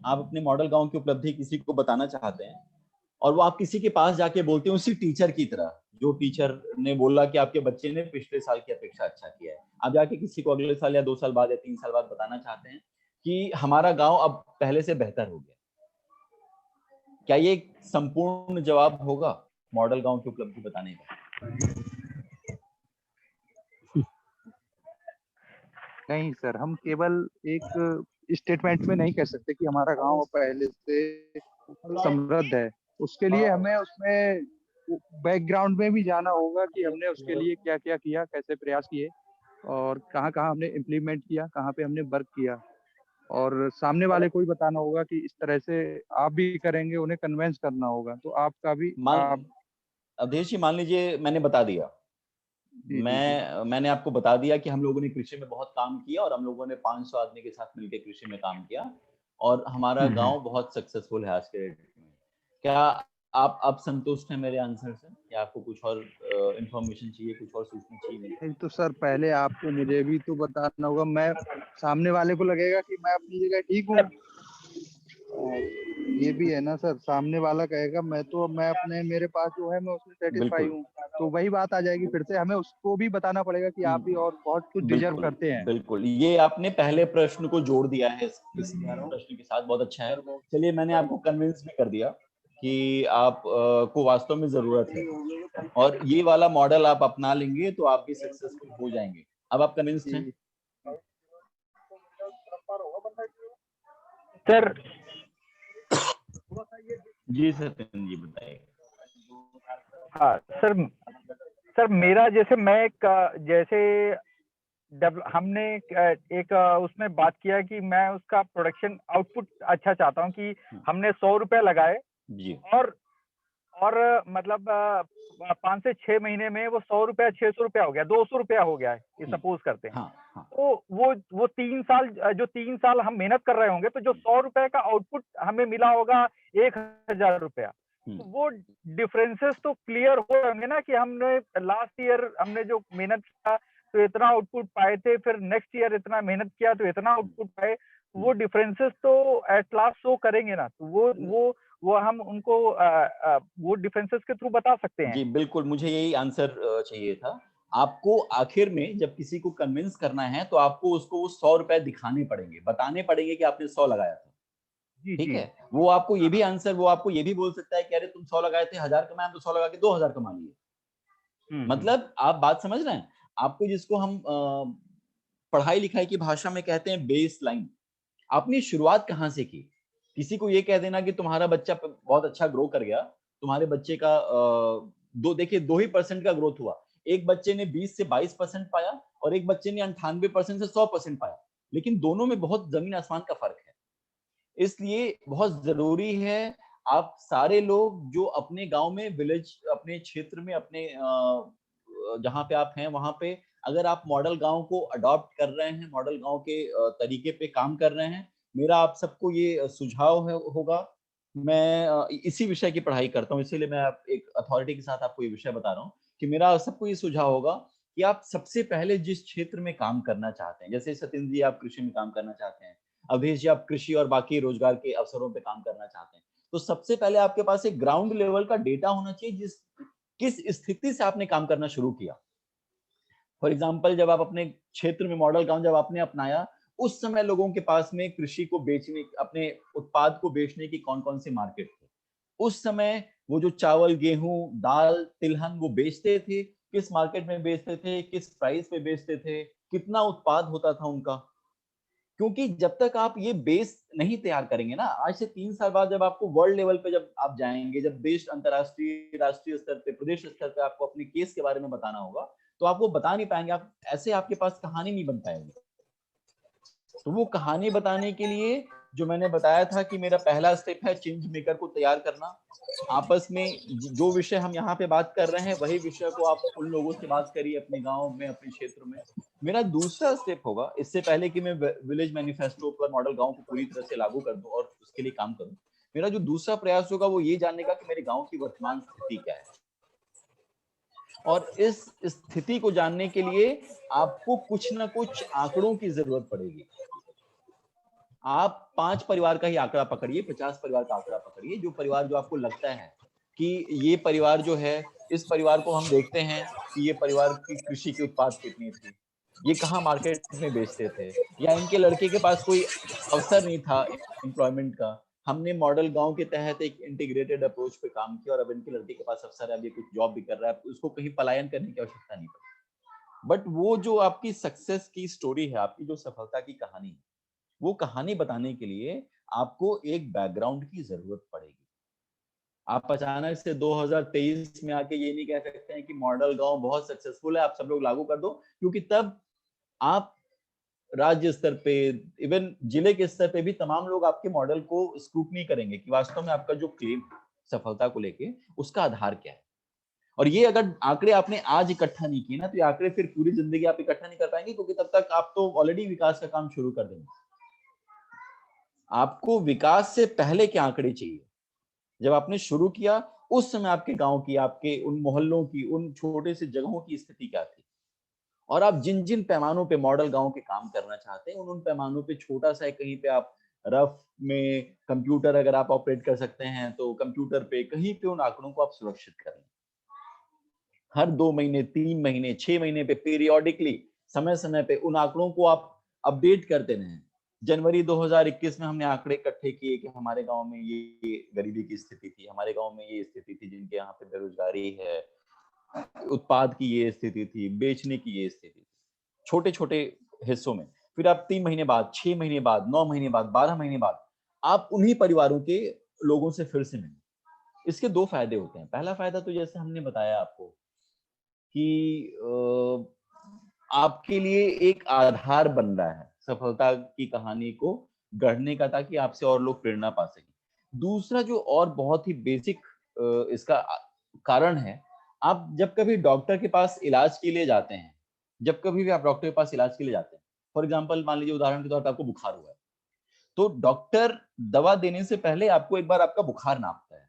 आप अपने मॉडल गांव की उपलब्धि किसी को बताना चाहते हैं, और वो आप किसी के पास जाके बोलते हैं उसी टीचर की तरह, जो टीचर ने बोला कि आपके बच्चे ने पिछले साल की अपेक्षा अच्छा किया है। आप जाके किसी को अगले साल या 2 साल बाद या 3 साल बाद बताना चाहते हैं कि हमारा गांव अब पहले से बेहतर हो गया। क्या ये एक संपूर्ण जवाब होगा मॉडल गांव की उपलब्धि बताने का? नहीं सर, हम केवल एक स्टेटमेंट में नहीं कह सकते कि हमारा गांव पहले से समृद्ध है। उसके लिए हमें उसमें बैकग्राउंड में भी जाना होगा कि हमने उसके लिए क्या क्या किया, कैसे प्रयास किए, और कहाँ कहाँ हमने इम्प्लीमेंट किया, कहाँ पे हमने वर्क किया, और सामने वाले को भी बताना होगा कि इस तरह से आप भी करेंगे, उन्हें कन्वेंस करना होगा। तो आपका भी अवधेश जी, मान लीजिए मैंने बता दिया, मैंने आपको बता दिया कि हम लोगों ने कृषि में बहुत काम किया, और हम लोगों ने 500 आदमी के साथ मिलकर कृषि में काम किया, और हमारा गांव बहुत सक्सेसफुल है आज के डेट में। क्या आप संतुष्ट हैं मेरे आंसर से, या आपको कुछ और इंफॉर्मेशन चाहिए, कुछ और सूचना चाहिए? तो सर पहले आपको मुझे भी तो बताना होगा, मैं सामने वाले को लगेगा कि मैं अपनी जगह ठीक हूँ, ये भी है ना सर। सामने वाला कहेगा मैं अपने, मेरे पास जो है मैं उसमें सेटिस्फाई हूँ, तो वही बात आ जाएगी। फिर से हमें उसको भी बताना पड़ेगा कि आप भी और बहुत कुछ डिजर्व करते हैं। बिल्कुल, ये आपने पहले प्रश्न को जोड़ दिया है इस प्रश्न के साथ, बहुत अच्छा है। चलिए, मैंने आपको कन्विंस भी कर दिया कि आप को वास्तव में जरूरत है, और ये वाला मॉडल आप अपना लेंगे तो आप भी सक्सेसफुल हो जाएंगे। अब आप कन्विंस्ड हैं? सर जी सत्येंद्र जी, बताइए। हाँ सर मेरा जैसे हमने एक उसमें बात किया कि मैं उसका प्रोडक्शन आउटपुट अच्छा चाहता हूँ, कि हमने 100 रुपए लगाए जी, और मतलब 5 से 6 महीने में वो 100 रुपया 600 रुपया हो गया, 200 रुपया हो गया है, ये सपोज करते हैं। हाँ। तो वो 3 साल हम मेहनत कर रहे होंगे, तो जो 100 रुपए का आउटपुट हमें मिला होगा 1000 रुपया, तो वो डिफरेंसेस तो क्लियर हो होंगे ना, कि हमने लास्ट ईयर हमने जो मेहनत किया तो इतना आउटपुट पाए थे, फिर नेक्स्ट ईयर इतना मेहनत किया तो इतना आउटपुट पाए। वो डिफरेंसेस तो एट लास्ट शो करेंगे ना। तो वो हम उनको वो डिफरेंसेस के थ्रू बता सकते हैं? जी बिल्कुल, मुझे यही आंसर चाहिए था। आपको आखिर में जब किसी को कन्विंस करना है तो आपको उसको वो 100 रुपए दिखाने पड़ेंगे, बताने पड़ेंगे कि आपने 100 लगाया था। जी, ठीक जी। है? वो आपको ये भी आंसर, वो आपको ये भी बोल सकता है कि अरे तुम 100 लगाए थे, 1000 कमाए, हम तो 100 लगा के 2000 कमा लिए। मतलब आप बात समझ रहे हैं? आपको जिसको हम पढ़ाई लिखाई की भाषा में कहते हैं बेस लाइन, आपने शुरुआत कहाँ से की? किसी को ये कह देना कि तुम्हारा बच्चा बहुत अच्छा ग्रो कर गया, तुम्हारे बच्चे का 2 ही परसेंट का ग्रोथ हुआ। एक बच्चे ने 20 से 22% पाया और एक बच्चे ने 98% से 100% पाया, लेकिन दोनों में बहुत जमीन आसमान का फर्क है। इसलिए बहुत जरूरी है आप सारे लोग जो अपने गांव में, विलेज, अपने क्षेत्र में, अपने जहां पे आप हैं वहां पे अगर आप मॉडल गांव को अडॉप्ट कर रहे हैं, मॉडल गांव के तरीके पे काम कर रहे हैं, मेरा आप सबको ये सुझाव होगा। मैं इसी विषय की पढ़ाई करता हूँ, इसीलिए मैं एक अथॉरिटी के साथ आपको ये विषय बता रहा हूँ कि मेरा सबको ये सुझाव होगा कि आप सबसे पहले जिस क्षेत्र में काम करना चाहते हैं, जैसे सत्येंद्र जी आप कृषि में काम करना चाहते हैं, अवधेश जी आप कृषि और बाकी रोजगार के अवसरों पे काम करना चाहते हैं, तो सबसे पहले आपके पास एक ग्राउंड लेवल का डेटा होना चाहिए किस स्थिति से आपने काम करना शुरू किया। फॉर एग्जाम्पल, जब आप अपने क्षेत्र में मॉडल गांव जब आपने अपनाया, उस समय लोगों के पास में कृषि को बेचने, अपने उत्पाद को बेचने की कौन कौन से मार्केट थे। उस समय वो जो चावल, गेहूं, दाल, तिलहन वो बेचते थे, किस मार्केट में बेचते थे, किस प्राइस पे बेचते थे, कितना उत्पाद होता था उनका। क्योंकि जब तक आप ये बेस नहीं तैयार करेंगे ना, आज से 3 साल बाद जब आपको वर्ल्ड लेवल पे जब आप जाएंगे, जब देश, अंतरराष्ट्रीय, राष्ट्रीय स्तर पे, प्रदेश स्तर पे आपको अपने केस के बारे में बताना होगा, तो आप वो बता नहीं पाएंगे, आप ऐसे आपके पास कहानी नहीं बन पाएगी। तो वो कहानी बताने के लिए जो मैंने बताया था कि मेरा पहला स्टेप है चेंज मेकर को तैयार करना। आपस में जो विषय हम यहाँ पे बात कर रहे हैं वही विषय को आप उन लोगों से बात करिए अपने गांव में, अपने क्षेत्र में। मेरा दूसरा स्टेप होगा, इससे पहले कि मैं विलेज मैनिफेस्टो पर मॉडल गांव को पूरी तरह से लागू कर दूं और उसके लिए काम करूं, मेरा जो दूसरा प्रयास होगा वो ये जानने का कि मेरे गांव की वर्तमान स्थिति क्या है। और इस स्थिति को जानने के लिए आपको कुछ ना कुछ आंकड़ों की जरूरत पड़ेगी। आप 5 परिवार का ही आंकड़ा पकड़िए, 50 परिवार का आंकड़ा पकड़िए, जो परिवार जो आपको लगता है कि ये परिवार जो है, इस परिवार को हम देखते हैं कि ये परिवार की कृषि की उत्पाद कितनी थी, ये कहाँ मार्केट में बेचते थे, या इनके लड़के के पास कोई अवसर नहीं था एम्प्लॉयमेंट का। हमने मॉडल गांव के तहत एक इंटीग्रेटेड अप्रोच पे काम किया और अब इनके लड़के के पास अवसर है, अब ये कुछ जॉब भी कर रहा है, उसको कहीं पलायन करने की आवश्यकता नहीं पड़ी। बट वो जो आपकी सक्सेस की स्टोरी है, आपकी जो सफलता की कहानी है, वो कहानी बताने के लिए आपको एक बैकग्राउंड की जरूरत पड़ेगी। आप अचानक से 2023 में आके ये नहीं कह सकते हैं कि मॉडल गांव बहुत सक्सेसफुल है, आप सब लोग लागू कर दो, क्योंकि तब आप राज्य स्तर पे, इवन जिले के स्तर पे भी तमाम लोग आपके मॉडल को स्क्रूटनी करेंगे कि वास्तव में आपका जो क्लेम सफलता को लेके उसका आधार क्या है। और ये अगर आंकड़े आपने आज इकट्ठा नहीं किए ना, तो ये आंकड़े फिर पूरी जिंदगी आप इकट्ठा नहीं कर पाएंगे, क्योंकि तब तक आप तो ऑलरेडी विकास का काम शुरू कर देंगे। आपको विकास से पहले के आंकड़े चाहिए। जब आपने शुरू किया उस समय आपके गांव की, आपके उन मोहल्लों की, उन छोटे से जगहों की स्थिति क्या थी, और आप जिन जिन पैमानों पे मॉडल गांव के काम करना चाहते हैं, उन पैमानों पे छोटा सा कहीं पे आप रफ में कंप्यूटर अगर आप ऑपरेट कर सकते हैं तो कंप्यूटर पे कहीं पे उन आंकड़ों को आप सुरक्षित करें। हर 2 महीने, 3 महीने, 6 महीने पे पीरियोडिकली, समय समय पे उन आंकड़ों को आप अपडेट करते रहें। जनवरी 2021 में हमने आंकड़े इकट्ठे किए कि हमारे गांव में ये गरीबी की स्थिति थी, हमारे गांव में ये स्थिति थी, जिनके यहाँ पे बेरोजगारी है, उत्पाद की ये स्थिति थी, बेचने की ये स्थिति थी, छोटे छोटे हिस्सों में। फिर आप 3 महीने बाद, 6 महीने बाद, 9 महीने बाद, 12 महीने बाद आप उन्हीं परिवारों के लोगों से फिर से मिलें। इसके 2 फायदे होते हैं। पहला फायदा तो जैसे हमने बताया आपको कि आपके लिए एक आधार बन रहा है सफलता की कहानी को गढ़ने का, ताकि आपसे और लोग प्रेरणा पा सकें। दूसरा जो और बहुत ही बेसिक इसका कारण है, आप जब कभी डॉक्टर के पास इलाज के लिए जाते हैं, जब कभी भी आप डॉक्टर के पास इलाज के लिए जाते हैं, फॉर एग्जाम्पल मान लीजिए उदाहरण के तौर पर आपको बुखार हुआ है, तो डॉक्टर दवा देने से पहले आपको एक बार आपका बुखार नापता है।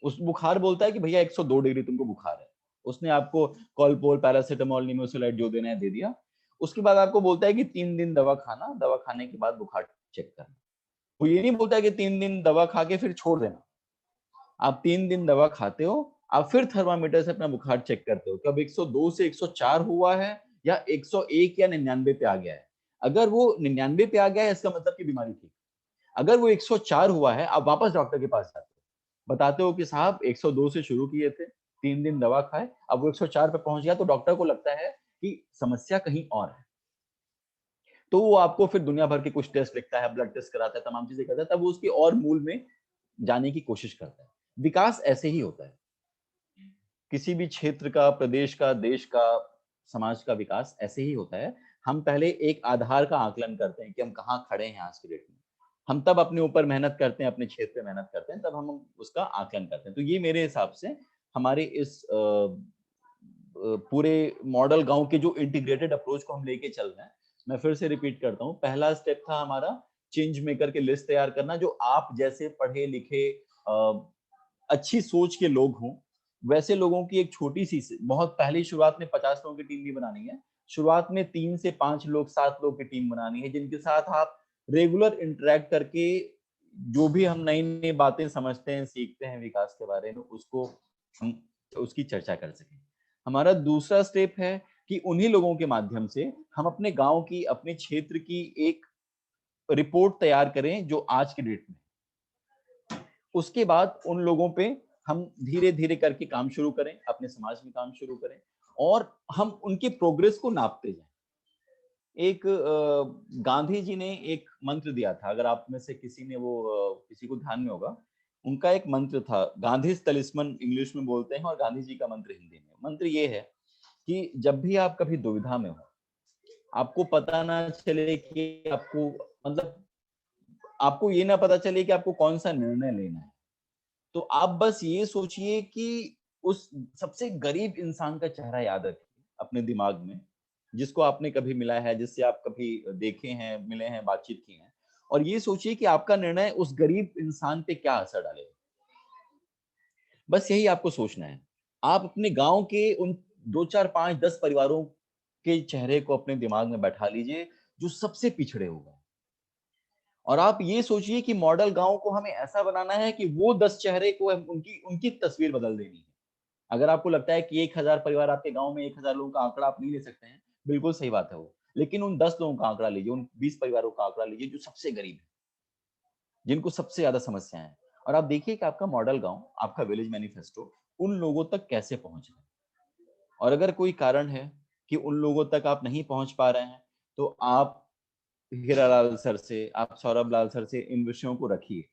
उस बुखार बोलता है कि भैया 102 डिग्री तुमको बुखार है। उसने आपको कॉलपोल, पैरासिटामोल, निमोसिलाइट जो देना है दे दिया। उसके बाद आपको बोलता है कि 3 दिन दवा खाना, दवा खाने के बाद बुखार चेक करना। वो ये नहीं बोलता है कि 3 दिन दवा खा के फिर छोड़ देना। आप 3 दिन दवा खाते हो, आप फिर थर्मामीटर से अपना बुखार चेक करते हो, कब 102 से 104 हुआ है या 101 या 99 पे आ गया है। अगर वो 99 पे आ गया है, इसका मतलब कि बीमारी ठीक। अगर वो 104 हुआ है, आप वापस डॉक्टर के पास जाते हो, बताते हो कि साहब 102 से शुरू किए थे, 3 दिन दवा खाए, अब वो 104 पे पहुंच गया, तो डॉक्टर को लगता है कि समस्या कहीं और है। तो वो आपको फिर दुनिया भर के कुछ टेस्ट लिखता है, ब्लड टेस्ट कराता है, तमाम चीजें करता है, तब वो उसकी और मूल में जाने की कोशिश करता है। विकास ऐसे ही होता है। किसी भी क्षेत्र का, प्रदेश का, देश का, समाज का विकास ऐसे ही होता है। हम पहले एक आधार का आकलन करते हैं कि हम कहाँ खड़े हैं आज के डेट में। हम तब अपने ऊपर मेहनत करते हैं, अपने क्षेत्र में मेहनत करते हैं, तब हम उसका आकलन करते हैं। तो ये मेरे हिसाब से हमारे इस पूरे मॉडल गांव के जो इंटीग्रेटेड अप्रोच को हम लेके चल रहे हैं, मैं फिर से रिपीट करता हूँ, पहला स्टेप था हमारा चेंज मेकर की लिस्ट तैयार करना, जो आप जैसे पढ़े लिखे अच्छी सोच के लोग हों, वैसे लोगों की एक छोटी सी, बहुत पहली शुरुआत में 50 लोगों की टीम नहीं बनानी है, शुरुआत में 3 से 5 लोग, 7 लोग की टीम बनानी है, जिनके साथ आप रेगुलर इंटरेक्ट करके जो भी हम नई नई बातें समझते हैं, सीखते हैं विकास के बारे में, उसको हम उसकी चर्चा कर सकें। हमारा दूसरा स्टेप है कि उन्हीं लोगों के माध्यम से हम अपने गांव की, अपने क्षेत्र की एक रिपोर्ट तैयार करें जो आज के डेट में। उसके बाद उन लोगों पे हम धीरे धीरे करके काम शुरू करें, अपने समाज में काम शुरू करें, और हम उनके प्रोग्रेस को नापते जाएं। एक गांधी जी ने एक मंत्र दिया था, अगर आप में से किसी ने वो किसी को ध्यान में होगा, उनका एक मंत्र था, गांधी तलिस्मन इंग्लिश में बोलते हैं और गांधी जी का मंत्र हिंदी में। मंत्र ये है कि जब भी आप कभी दुविधा में हो, आपको पता ना चले कि आपको, मतलब आपको ये ना पता चले कि आपको कौन सा निर्णय लेना है, तो आप बस ये सोचिए कि उस सबसे गरीब इंसान का चेहरा याद रखिए अपने दिमाग में, जिसको आपने कभी मिला है, जिससे आप कभी देखे हैं, मिले हैं, बातचीत की है, और ये सोचिए कि आपका निर्णय उस गरीब इंसान पे क्या असर डालेगा। बस यही आपको सोचना है। आप अपने गांव के उन 2, 4, 5, 10 परिवारों के चेहरे को अपने दिमाग में बैठा लीजिए जो सबसे पिछड़े हो गए, और आप ये सोचिए कि मॉडल गांव को हमें ऐसा बनाना है कि वो 10 चेहरे को उनकी उनकी तस्वीर बदल देनी है। अगर आपको लगता है कि 1000 परिवार आपके गांव में, 1000 लोगों का आंकड़ा आप नहीं ले सकते हैं, बिल्कुल सही बात है वो, लेकिन उन 10 लोगों का आंकड़ा लीजिए, उन 20 परिवारों का आंकड़ा लीजिए जो सबसे गरीब है, जिनको सबसे ज्यादा समस्याएं हैं, और आप देखिए कि आपका मॉडल गांव, आपका विलेज मैनिफेस्टो उन लोगों तक कैसे पहुंच रहा है। और अगर कोई कारण है कि उन लोगों तक आप नहीं पहुंच पा रहे हैं, तो आप हीरालाल सर से, आप सौरभ लाल सर से इन विषयों को रखिए,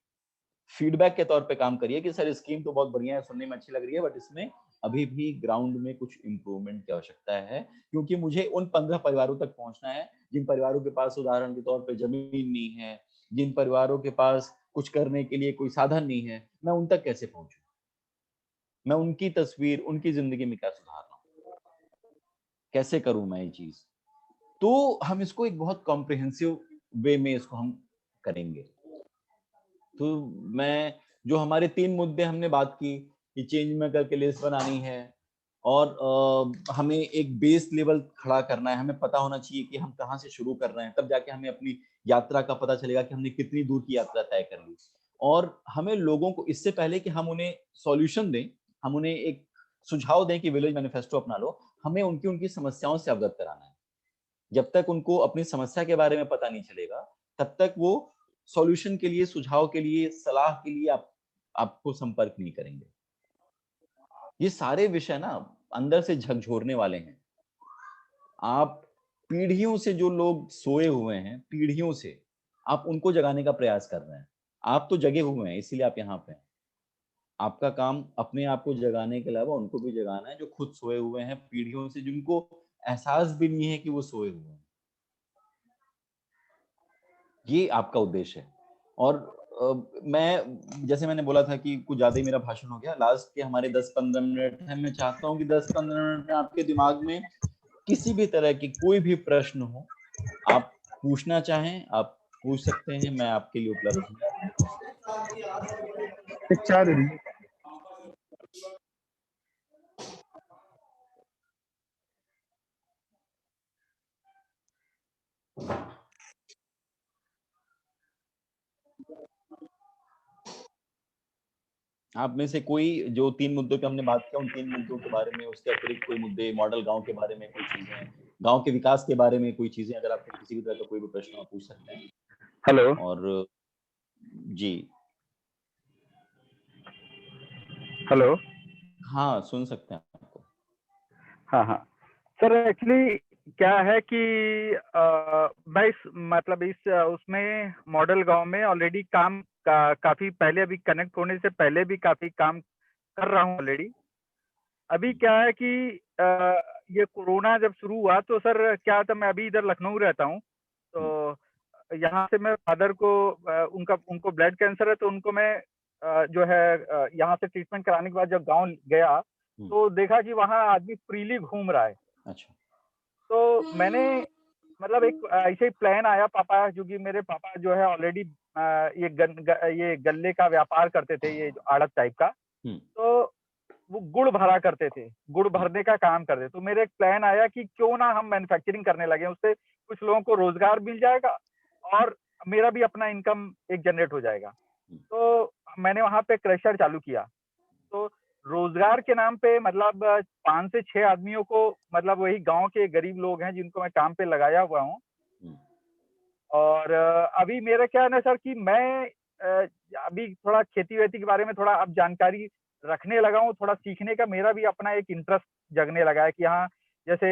फीडबैक के तौर पे काम करिए कि सर स्कीम तो बहुत बढ़िया है, सुनने में अच्छी लग रही है, बट इसमें अभी भी ग्राउंड में कुछ इम्प्रूवमेंट की आवश्यकता है, क्योंकि मुझे उन 15 परिवारों तक पहुंचना है जिन परिवारों के पास उदाहरण के तौर पे जमीन नहीं है, जिन परिवारों के पास कुछ करने के लिए कोई साधन नहीं है, मैं उन तक कैसे पहुंचूं, मैं उनकी तस्वीर, उनकी जिंदगी में क्या सुधार रहा हूं, कैसे करूं मैं ये चीज। तो हम इसको एक बहुत कॉम्प्रिहेंसिव वे में इसको हम करेंगे। तो मैं, जो हमारे 3 मुद्दे हमने बात की कि चेंज मेकर की लिस्ट बनानी है, और हमें एक बेस लेवल खड़ा करना है, हमें पता होना चाहिए कि हम कहाँ से शुरू कर रहे हैं, तब जाके हमें अपनी यात्रा का पता चलेगा कि हमने कितनी दूर की यात्रा तय कर ली। और हमें लोगों को, इससे पहले कि हम उन्हें सॉल्यूशन दें, हम उन्हें एक सुझाव दें कि विलेज मैनिफेस्टो अपना लो, हमें उनकी उनकी समस्याओं से अवगत कराना है। जब तक उनको अपनी समस्या के बारे में पता नहीं चलेगा, तब तक वो सॉल्यूशन के लिए, सुझाव के लिए, सलाह के लिए आपको संपर्क नहीं करेंगे। ये सारे विषय ना अंदर से झकझोरने वाले हैं। आप पीढ़ियों से जो लोग सोए हुए हैं, पीढ़ियों से आप उनको जगाने का प्रयास कर रहे हैं। आप तो जगे हुए हैं, इसीलिए आप यहाँ पे हैं। आपका काम अपने आप को जगाने के अलावा उनको भी जगाना है जो खुद सोए हुए हैं पीढ़ियों से, जिनको एहसास भी नहीं है कि वो सोए हुए हैं। ये आपका उद्देश्य है। और मैं, जैसे मैंने बोला था कि कुछ ज्यादा ही मेरा भाषण हो गया, लास्ट के हमारे 10-15 मिनट है, मैं चाहता हूँ कि 10-15 मिनट में आपके दिमाग में किसी भी तरह की कोई भी प्रश्न हो, आप पूछना चाहें आप पूछ सकते हैं, मैं आपके लिए उपलब्ध हूँ। एक चाय दे दीजिए। आप में से कोई जो 3 मुद्दों पे हमने बात किया, उन 3 मुद्दों के बारे में, उसके अतिरिक्त कोई मुद्दे, मॉडल गांव के बारे में कोई चीजें, गांव के विकास के बारे में कोई चीजें, अगर आपको किसी भी तरह का कोई भी प्रश्न आप पूछ सकते हैं। हेलो। और जी हेलो। हाँ, सुन सकते हैं आपको। हाँ हाँ सर, एक्चुअली क्या है कि मैं इस उसमें मॉडल गांव में ऑलरेडी काम काफी पहले, अभी कनेक्ट होने से पहले भी काफी काम कर रहा हूँ ऑलरेडी। अभी क्या है कि ये कोरोना जब शुरू हुआ तो सर क्या था, मैं अभी इधर लखनऊ रहता हूँ, तो यहाँ से मैं फादर को उनको ब्लड कैंसर है, तो उनको मैं जो है यहाँ से ट्रीटमेंट कराने के बाद जब गांव गया तो देखा कि वहाँ आदमी फ्रीली घूम रहा है। अच्छा। तो मैंने मतलब एक ऐसे ही प्लान आया, पापा, क्योंकि मेरे पापा जो है ऑलरेडी ये गल्ले का व्यापार करते थे, ये आड़त टाइप का, तो वो गुड़ भरा करते थे, गुड़ भरने का काम करते। तो मेरे एक प्लान आया कि क्यों ना हम मैन्युफैक्चरिंग करने लगे, उससे कुछ लोगों को रोजगार मिल जाएगा और मेरा भी अपना इनकम एक जनरेट हो जाएगा। तो मैंने वहां पे क्रशर चालू किया। तो रोजगार के नाम पे मतलब 5 से 6 आदमियों को, मतलब वही गांव के गरीब लोग हैं जिनको मैं काम पे लगाया हुआ हूँ। और अभी मेरा क्या है ना सर कि मैं अभी थोड़ा खेती वेती के बारे में थोड़ा अब जानकारी रखने लगा हूँ, थोड़ा सीखने का मेरा भी अपना एक इंटरेस्ट जगने लगा है कि हाँ, जैसे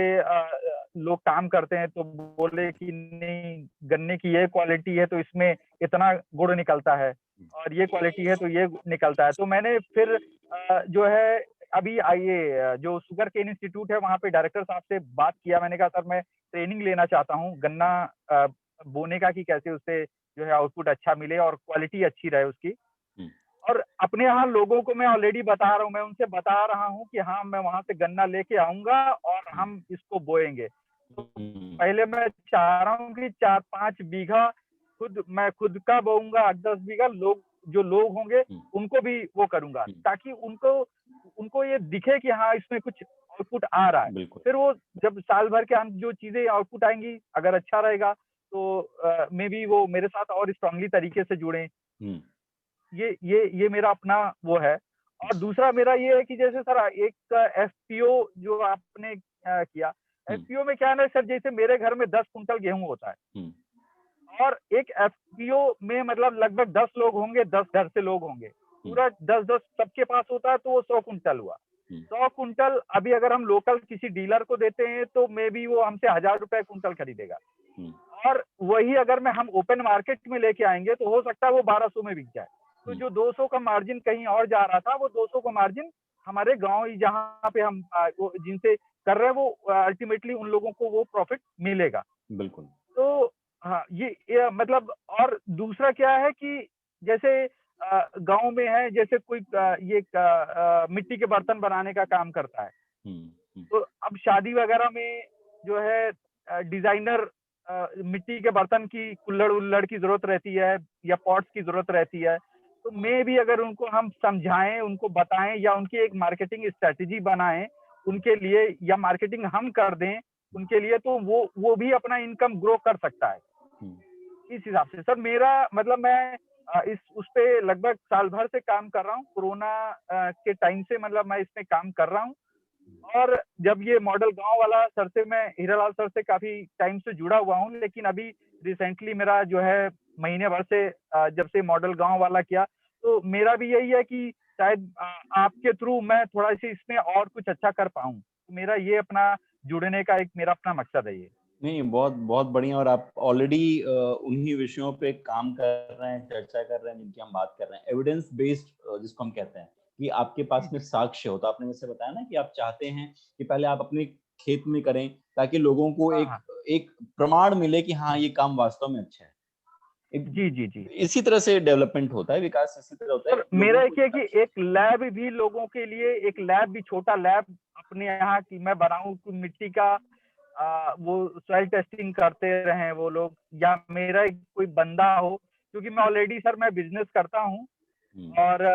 लोग काम करते हैं तो बोले कि नहीं, गन्ने की ये क्वालिटी है तो इसमें इतना गुड़ निकलता है, और ये क्वालिटी है तो ये निकलता है। तो मैंने फिर जो है अभी ये जो शुगर केन इंस्टीट्यूट है वहाँ पे डायरेक्टर साहब से बात किया। मैंने कहा सर मैं ट्रेनिंग लेना चाहता हूँ गन्ना बोने का, कि कैसे उससे जो है आउटपुट अच्छा मिले और क्वालिटी अच्छी रहे उसकी। और अपने यहाँ लोगों को मैं ऑलरेडी बता रहा हूँ, मैं उनसे बता रहा हूँ कि हाँ, मैं वहां से गन्ना लेके आऊंगा और हम इसको बोएंगे। तो पहले मैं चाह रहा हूँ कि 4-5 बीघा मैं खुद का बोऊंगा, 8-10 बीघा जो लोग होंगे उनको भी वो करूंगा, ताकि उनको ये दिखे कि हाँ, इसमें कुछ आउटपुट आ रहा है। फिर वो जब साल भर के जो चीजें आउटपुट आएंगी, अगर अच्छा रहेगा तो मे बी वो मेरे साथ और स्ट्रांगली तरीके से जुड़े। ये मेरा अपना वो है। और दूसरा मेरा ये है कि जैसे सर एक एफपीओ जो आपने किया, एफपीओ में क्या है ना सर, जैसे मेरे घर में 10 कुंटल गेहूं होता है और एक एफपीओ में मतलब लगभग 10 लोग होंगे, 10 घर से लोग होंगे, पूरा 10-10 सबके पास होता है, तो वो 100 कुंटल हुआ। 100 कुंटल अभी अगर हम लोकल किसी डीलर को देते हैं तो मे बी वो हमसे 1000 रुपए कुंटल खरीदेगा, और वही अगर हम ओपन मार्केट में लेके आएंगे तो हो सकता है वो 1200 में बिक जाए। तो जो 200 का मार्जिन कहीं और जा रहा था, वो 200 का मार्जिन हमारे गांव जहाँ पे हम जिनसे कर रहे हैं, वो अल्टीमेटली उन लोगों को वो प्रॉफिट मिलेगा। बिल्कुल। तो हाँ, ये मतलब, और दूसरा क्या है कि जैसे गांव में है, जैसे कोई ये मिट्टी के बर्तन बनाने का काम करता है, तो अब शादी वगैरह में जो है डिजाइनर मिट्टी के बर्तन की कुल्हड़ उल्हड़ की जरूरत रहती है या पॉट्स की जरूरत रहती है। तो मे भी अगर उनको हम समझाएं, उनको बताएं, या उनकी एक मार्केटिंग स्ट्रेटेजी बनाएं उनके लिए, या मार्केटिंग हम कर दें उनके लिए, तो वो भी अपना इनकम ग्रो कर सकता है। इस हिसाब से सर मेरा मतलब मैं उस पे लगभग साल भर से काम कर रहा हूँ। कोरोना के टाइम से मतलब मैं इसमें काम कर रहा हूँ, और जब ये मॉडल गांव वाला सर से, मैं हीरालाल सर से काफी टाइम से जुड़ा हुआ हूँ, लेकिन अभी रिसेंटली मेरा जो है महीने भर से जब से मॉडल गांव वाला किया, तो मेरा भी यही है कि शायद आपके थ्रू मैं थोड़ा सी इसमें और कुछ अच्छा कर पाऊँ। तो मेरा ये अपना जुड़ने का एक मेरा अपना मकसद है ये। नहीं, बहुत बहुत बढ़िया। और आप ऑलरेडी उन्हीं विषयों पे काम कर रहे हैं, चर्चा कर रहे हैं जिनकी हम बात कर रहे हैं, एविडेंस बेस्ड जिसको हम कहते हैं, कि आपके पास में साक्ष्य हो। तो आपने जैसे बताया ना कि आप चाहते हैं कि पहले आप अपने खेत में करें, ताकि लोगों को एक प्रमाण मिले कि हाँ, ये काम वास्तव में अच्छा है। जी। इसी तरह से डेवलपमेंट होता है, विकास इसी तरह होता है। मेरा एक है कि एक लैब भी लोगों के लिए, एक लैब भी, छोटा लैब अपने यहाँ की मैं बनाऊं, मिट्टी का वो सॉइल टेस्टिंग करते रहे वो लोग, या मेरा कोई बंदा हो, क्योंकि मैं ऑलरेडी सर मैं बिजनेस करता हूँ, और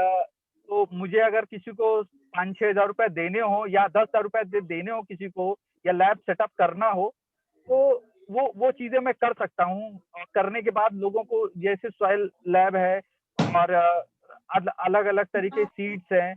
तो मुझे अगर किसी को 5-6 हजार रुपए देने हो या 10,000 रुपए देने हो किसी को, या लैब सेटअप करना हो, तो वो चीजें मैं कर सकता हूँ। और करने के बाद लोगों को, जैसे सॉइल लैब है और अलग अलग तरीके सीड्स हैं।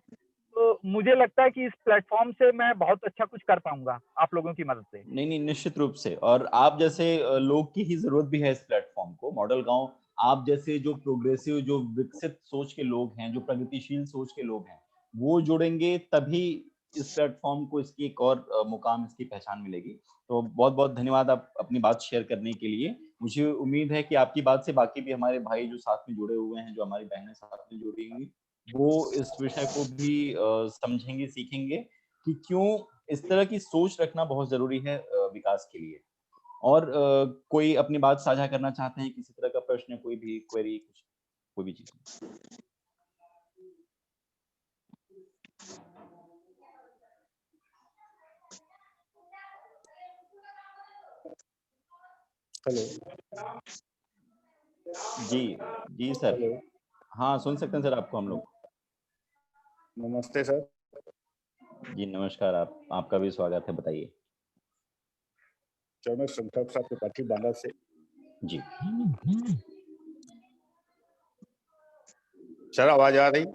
तो मुझे लगता है कि इस प्लेटफॉर्म से मैं बहुत अच्छा कुछ कर पाऊंगा आप लोगों की मदद से। नहीं नहीं, निश्चित रूप से, और आप जैसे लोग की ही जरूरत भी है इस प्लेटफॉर्म को। मॉडल गांव आप जैसे जो प्रोग्रेसिव, जो विकसित सोच के लोग हैं, जो प्रगतिशील सोच के लोग हैं, वो जुड़ेंगे तभी इस प्लेटफॉर्म को इसकी एक और मुकाम, इसकी पहचान मिलेगी। तो बहुत बहुत धन्यवाद आप अपनी बात शेयर करने के लिए। मुझे उम्मीद है कि आपकी बात से बाकी भी हमारे भाई जो साथ में जुड़े हुए हैं, जो हमारी बहनें साथ में जुड़ी हुई, वो इस विषय को भी समझेंगे, सीखेंगे कि क्यों इस तरह की सोच रखना बहुत जरूरी है विकास के लिए। और कोई अपनी बात साझा करना चाहते हैं, किसी तरह का प्रश्न, कोई भी क्वेरी, कुछ कोई भी चीज? हेलो जी जी सर। हेलो, हाँ, सुन सकते हैं सर आपको हम लोग। नमस्ते सर। जी नमस्कार, आपका भी स्वागत है, बताइए। सर मैं संथक साहब के पाठी बांदा से। जी सर आवाज आ रही?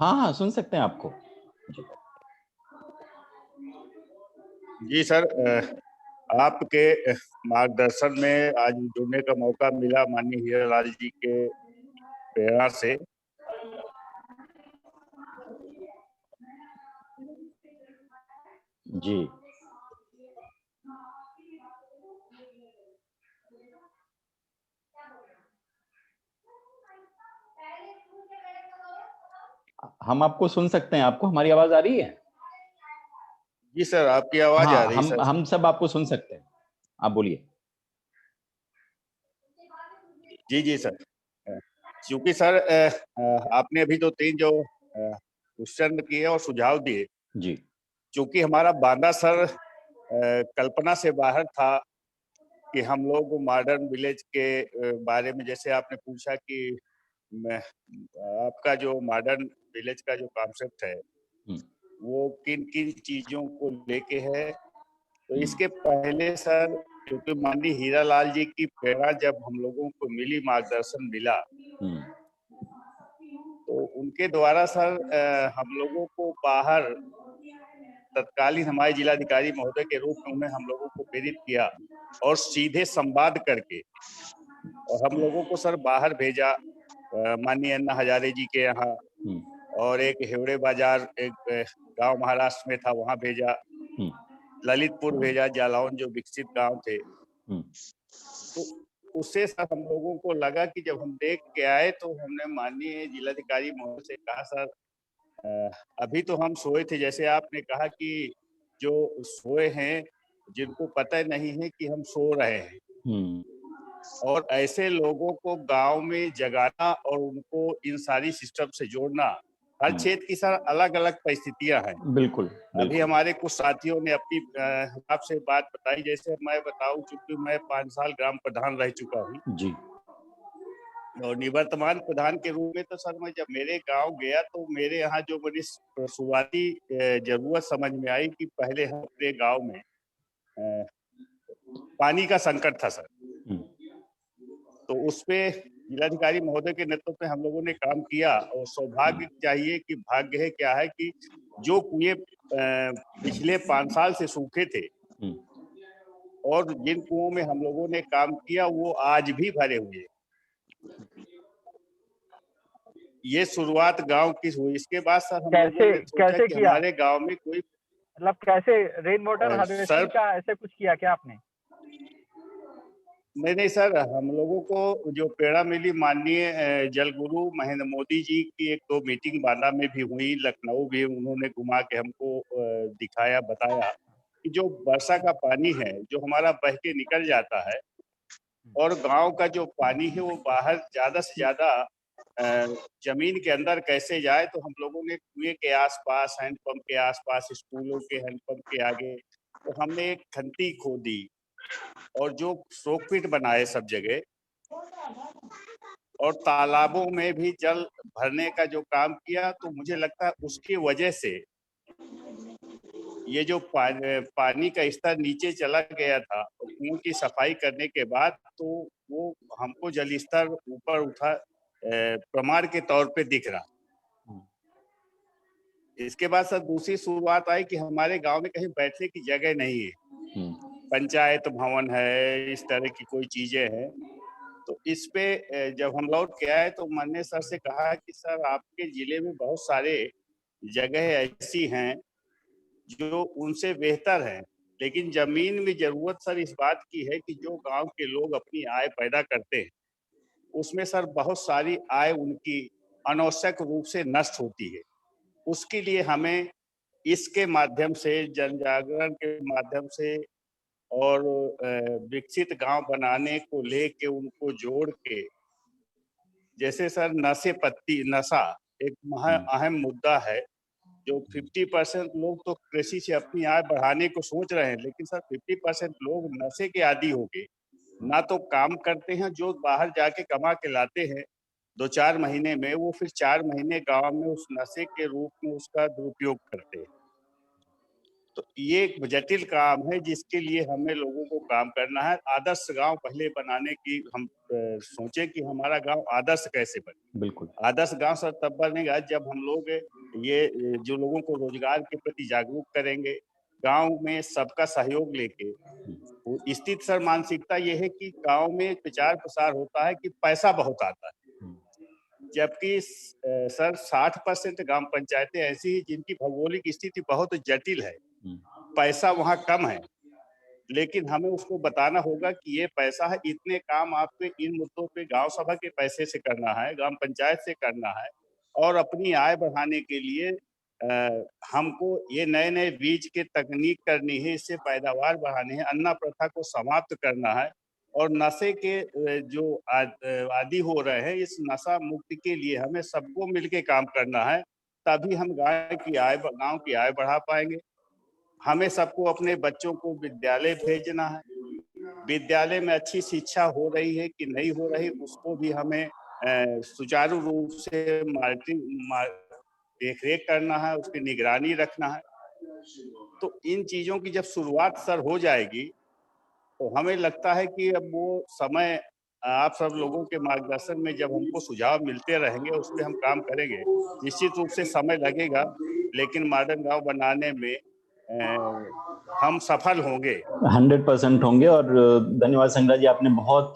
हाँ हाँ, सुन सकते हैं आपको। जी, जी सर, आपके मार्गदर्शन में आज जुड़ने का मौका मिला माननीय हीरालाल जी के प्रेरणा से। जी हम आपको सुन सकते हैं, आपको हमारी आवाज आ रही है? जी सर, आपकी आवाज आ हाँ, रही सर। हम सब आपको सुन सकते हैं, आप बोलिए। जी जी सर, क्योंकि सर आपने अभी तो 3 जो क्वेश्चन किए और सुझाव दिए, जी क्योंकि हमारा बांदा सर कल्पना से बाहर था कि हम लोग मॉडर्न विलेज के बारे में, जैसे आपने पूछा कि मैं आपका जो मॉडर्न विलेज का जो कॉन्सेप्ट है वो किन किन चीजों को लेके है। तो इसके पहले सर, क्योंकि माननीय हीरालाल जी की प्रेरणा जब हम लोगों को मिली, मार्गदर्शन मिला, तो उनके द्वारा सर हम लोगों को बाहर, तत्कालीन हमारे जिलाधिकारी महोदय के रूप में उन्हें हम लोगों को प्रेरित किया और सीधे संवाद करके, और हम लोगों को सर बाहर भेजा माननीय अन्ना हजारे जी के यहाँ, और एक हेवड़े बाजार एक गांव महाराष्ट्र में था, वहां भेजा, ललितपुर भेजा, जालौन जो विकसित गांव थे। तो उससे सर हम लोगों को लगा कि जब हम देख के आए तो हमने माननीय जिलाधिकारी महोदय से कहा, सर अभी तो हम सोए थे, जैसे आपने कहा कि जो सोए हैं जिनको पता नहीं है कि हम सो रहे हैं, और ऐसे लोगों को गांव में जगाना और उनको इन सारी सिस्टम से जोड़ना, हर क्षेत्र की सर अलग अलग परिस्थितियां हैं। बिल्कुल, अभी हमारे कुछ साथियों ने अपनी आपसे बात बताई, जैसे मैं बताऊं, चूंकि मैं 5 साल ग्राम प्रधान रह चुका हूं जी, और निवर्तमान प्रधान के रूप में, तो सर मैं जब मेरे गांव गया तो मेरे यहाँ जो मेरी शुरुआती जरूरत समझ में आई कि पहले हम अपने गांव में पानी का संकट था सर। तो उस पे जिलाधिकारी महोदय के नेतृत्व में हम लोगों ने काम किया, और सौभाग्य चाहिए कि भाग्य है क्या है कि जो कुएं पिछले 5 साल से सूखे थे और जिन कुओं में हम लोगों ने काम किया वो आज भी भरे हुए। ये शुरुआत गांव की हुई। इसके बाद सर हम लोगों ने सोचा कि हमारे गांव में कोई, मतलब कैसे रेन वाटर हार्वेस्टिंग का ऐसे कुछ किया क्या आपने? नहीं सर, हम लोगों को जो प्रेरणा मिली, माननीय जल गुरु महेंद्र मोदी जी की 1-2 मीटिंग बांदा में भी हुई, लखनऊ भी उन्होंने घुमा के हमको दिखाया, बताया कि जो वर्षा का पानी है जो हमारा बह के निकल जाता है और गांव का जो पानी है वो बाहर ज्यादा से ज्यादा जमीन के अंदर कैसे जाए। तो हम लोगों ने कुएं के आसपास, हैंडपंप के आसपास, स्कूलों के हैंडपंप के आगे, तो हमने एक खंती खोदी और जो स्ट्रोक पिट बनाए सब जगह, और तालाबों में भी जल भरने का जो काम किया। तो मुझे लगता है उसकी वजह से ये जो पानी का स्तर नीचे चला गया था, कुओं की सफाई करने के बाद, तो वो हमको जल स्तर ऊपर उठा प्रमाण के तौर पे दिख रहा। इसके बाद सर दूसरी शुरुआत आई कि हमारे गांव में कहीं बैठने की जगह नहीं है, पंचायत भवन है, इस तरह की कोई चीजें हैं। तो इस पे जब हम लौट के आए तो मैंने सर से कहा कि सर आपके जिले में बहुत सारे जगह ऐसी हैं जो उनसे बेहतर है, लेकिन जमीन में जरूरत सर इस बात की है कि जो गांव के लोग अपनी आय पैदा करते हैं उसमें सर बहुत सारी आय उनकी अनावश्यक रूप से नष्ट होती है। उसके लिए हमें इसके माध्यम से, जन जागरण के माध्यम से और विकसित गांव बनाने को लेके उनको जोड़ के, जैसे सर नशा एक अहम मुद्दा है, जो 50% लोग तो कृषि से अपनी आय बढ़ाने को सोच रहे हैं, लेकिन सर 50% लोग नशे के आदी हो गए, ना तो काम करते हैं, जो बाहर जाके कमा के लाते हैं 2-4 महीने में, वो फिर 4 महीने गांव में उस नशे के रूप में उसका दुरुपयोग करते हैं। तो ये एक जटिल काम है जिसके लिए हमें लोगों को काम करना है। आदर्श गांव पहले बनाने की हम सोचे कि हमारा गांव आदर्श कैसे बने। बिल्कुल। आदर्श गांव सर तब बनेगा जब हम लोग ये जो लोगों को रोजगार के प्रति जागरूक करेंगे, गांव में सबका सहयोग लेके। स्थित सर मानसिकता ये है कि गांव में प्रचार प्रसार होता है कि पैसा बहुत आता है, जबकि सर 60% ग्राम पंचायतें ऐसी हैं जिनकी भौगोलिक स्थिति बहुत जटिल है, पैसा वहाँ कम है, लेकिन हमें उसको बताना होगा कि ये पैसा है, इतने काम आपके इन मुद्दों पे गांव सभा के पैसे से करना है, ग्राम पंचायत से करना है, और अपनी आय बढ़ाने के लिए हमको ये नए-नए बीज के तकनीक करनी है, इससे पैदावार बढ़ानी है, अन्ना प्रथा को समाप्त करना है, और नशे के जो आदी हो रहे हैं, इस नशा मुक्ति के लिए हमें सबको मिलके काम करना है, तभी हम गांव की आय बढ़ा पाएंगे। हमें सबको अपने बच्चों को विद्यालय भेजना है, विद्यालय में अच्छी शिक्षा हो रही है कि नहीं हो रही, उसको भी हमें सुचारू रूप से देखरेख करना है, उसकी निगरानी रखना है। तो इन चीजों की जब शुरुआत सर हो जाएगी तो हमें लगता है कि अब वो समय आप सब लोगों के मार्गदर्शन में जब हमको सुझाव मिलते रहेंगे, उस पे हम काम करेंगे। निश्चित रूप से समय लगेगा, लेकिन मॉडर्न गांव बनाने में हम सफल होंगे। 100% होंगे। और धन्यवाद संग्रह जी, आपने बहुत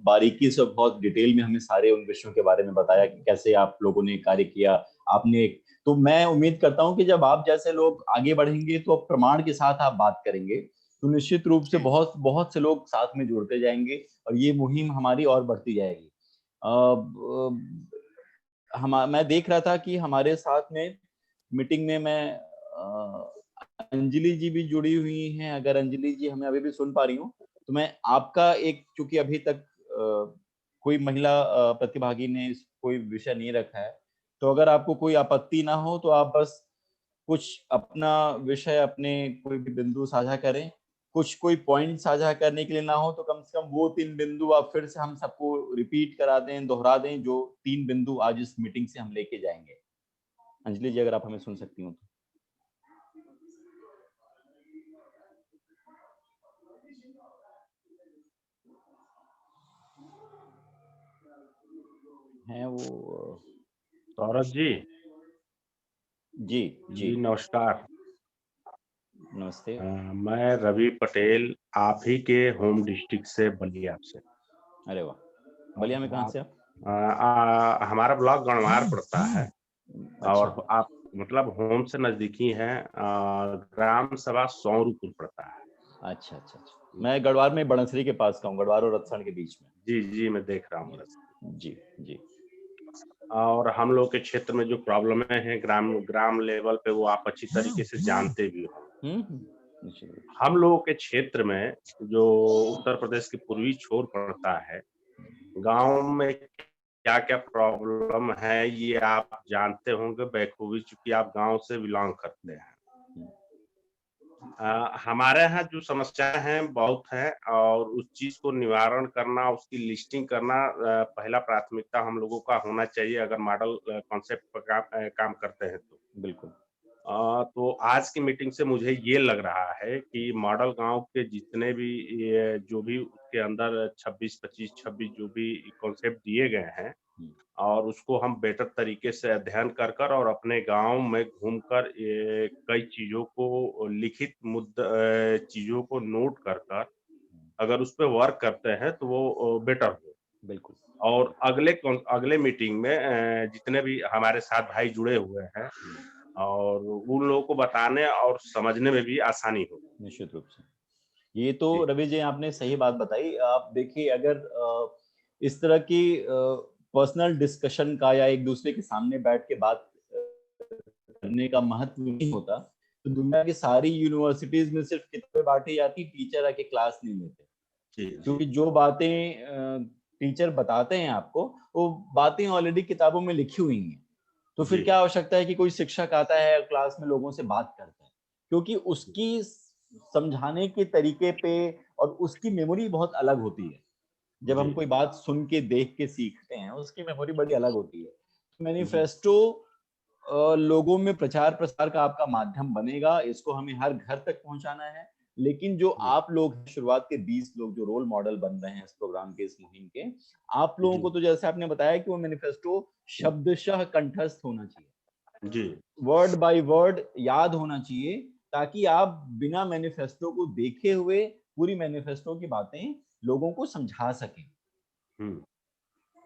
बारीकी से, बहुत डिटेल में हमें सारे उन विषयों के बारे में बताया कि कैसे आप लोगों ने कार्य किया। आपने तो मैं उम्मीद करता हूं कि जब आप जैसे लोग आगे बढ़ेंगे तो प्रमाण के साथ आप बात करेंगे, तो निश्चित रूप से बहुत बहुत से लोग साथ में जुड़ते जाएंगे और ये मुहिम हमारी और बढ़ती जाएगी। मैं देख रहा था कि हमारे साथ में मीटिंग में मैं अंजलि जी भी जुड़ी हुई हैं। अगर अंजलि जी हमें अभी भी सुन पा रही हो तो मैं आपका एक, चूंकि अभी तक कोई महिला प्रतिभागी ने कोई विषय नहीं रखा है, तो अगर आपको कोई आपत्ति ना हो तो आप बस कुछ अपना विषय, अपने कोई भी बिंदु साझा करें। कुछ कोई पॉइंट साझा करने के लिए ना हो तो कम से कम वो 3 बिंदु आप फिर से हम सबको रिपीट करा दें, दोहरा दें, जो 3 बिंदु आज इस मीटिंग से हम लेके जाएंगे। अंजलि जी, अगर आप हमें सुन सकती हो तो। हैं वो सौरभ जी। जी जी नमस्कार। नमस्ते। मैं रवि पटेल, आप ही के होम डिस्ट्रिक्ट से, बलिया से। अरे वाह, बलिया में कहाँ से आप? हमारा ब्लॉक गणवार पड़ता है। अच्छा। और आप मतलब होम से नजदीकी हैं। ग्राम सभा सौरूपुर पड़ता है। अच्छा अच्छा अच्छा। मैं गढ़वार में बड़सरी के पास का हूँ, गढ़वार और रतसण के बीच में। जी जी, मैं देख रहा हूँ। जी जी। और हम लोग के क्षेत्र में जो प्रॉब्लम है ग्राम लेवल पे, वो आप अच्छी तरीके से जानते भी हो। हम लोगों के क्षेत्र में जो उत्तर प्रदेश के पूर्वी छोर पड़ता है, गांव में क्या क्या प्रॉब्लम है ये आप जानते होंगे बखूबी, चूंकि आप गांव से बिलोंग करते हैं। हमारे यहाँ जो समस्याएं हैं बहुत हैं, और उस चीज को निवारण करना, उसकी लिस्टिंग करना पहला प्राथमिकता हम लोगों का होना चाहिए, अगर मॉडल कॉन्सेप्ट पर काम करते हैं तो। बिल्कुल। तो आज की मीटिंग से मुझे ये लग रहा है कि मॉडल गांव के जितने भी जो भी उसके अंदर 26 जो भी कॉन्सेप्ट दिए गए हैं, और उसको हम बेटर तरीके से अध्ययन कर कर और अपने गांव में घूमकर कई चीजों को लिखित चीजों को नोट कर कर अगर उस पर वर्क करते हैं तो वो बेटर हो। बिल्कुल। और अगले मीटिंग में जितने भी हमारे साथ भाई जुड़े हुए हैं और उन लोगों को बताने और समझने में भी आसानी हो। निश्चित रूप से ये तो रवि जी आपने सही बात बताई। आप देखिए अगर इस तरह की पर्सनल डिस्कशन का या एक दूसरे के सामने बैठ के बात करने का महत्व नहीं होता तो दुनिया की सारी यूनिवर्सिटीज में सिर्फ किताबें बांटी जाती, टीचर आके क्लास नहीं लेते। क्योंकि जो बातें टीचर बताते हैं आपको वो बातें ऑलरेडी किताबों में लिखी हुई हैं। तो फिर क्या आवश्यकता है कि कोई शिक्षक आता है क्लास में लोगों से बात करता है, क्योंकि उसकी समझाने के तरीके पे और उसकी मेमोरी बहुत अलग होती है। जब हम कोई बात सुन के देख के सीखते हैं उसकी मेमोरी बड़ी अलग होती है। मैनिफेस्टो लोगों में प्रचार प्रसार का आपका माध्यम बनेगा, इसको हमें हर घर तक पहुंचाना है। लेकिन जो आप लोग शुरुआत के 20 लोग जो रोल मॉडल बन रहे हैं इस प्रोग्राम के, इस मुहिम के, आप लोगों को तो जैसे आपने बताया कि वो मैनिफेस्टो शब्दशः कंठस्थ होना चाहिए जी, वर्ड बाय वर्ड याद होना चाहिए, ताकि आप बिना मैनिफेस्टो को देखे हुए पूरी मैनिफेस्टो की बातें लोगों को समझा सकें।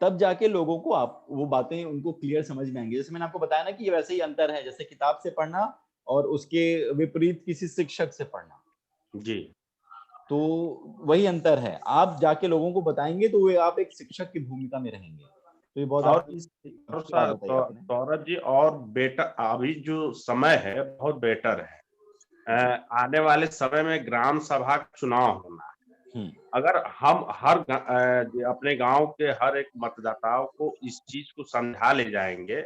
तब जाके लोगों को आप वो बातें उनको क्लियर समझ में आएंगी। जैसे मैंने आपको बताया ना कि ये वैसे ही अंतर है जैसे किताब से पढ़ना और उसके विपरीत किसी शिक्षक से पढ़ना जी, तो वही अंतर है। आप जाके लोगों को बताएंगे तो वे आप एक शिक्षक की भूमिका में रहेंगे। तो ये बहुत सौरभ जी और बेटा अभी जो समय है बहुत बेटर है। आने वाले समय में ग्राम सभा का चुनाव होना है। अगर हम अपने गांव के हर एक मतदाताओं को इस चीज को समझा ले जाएंगे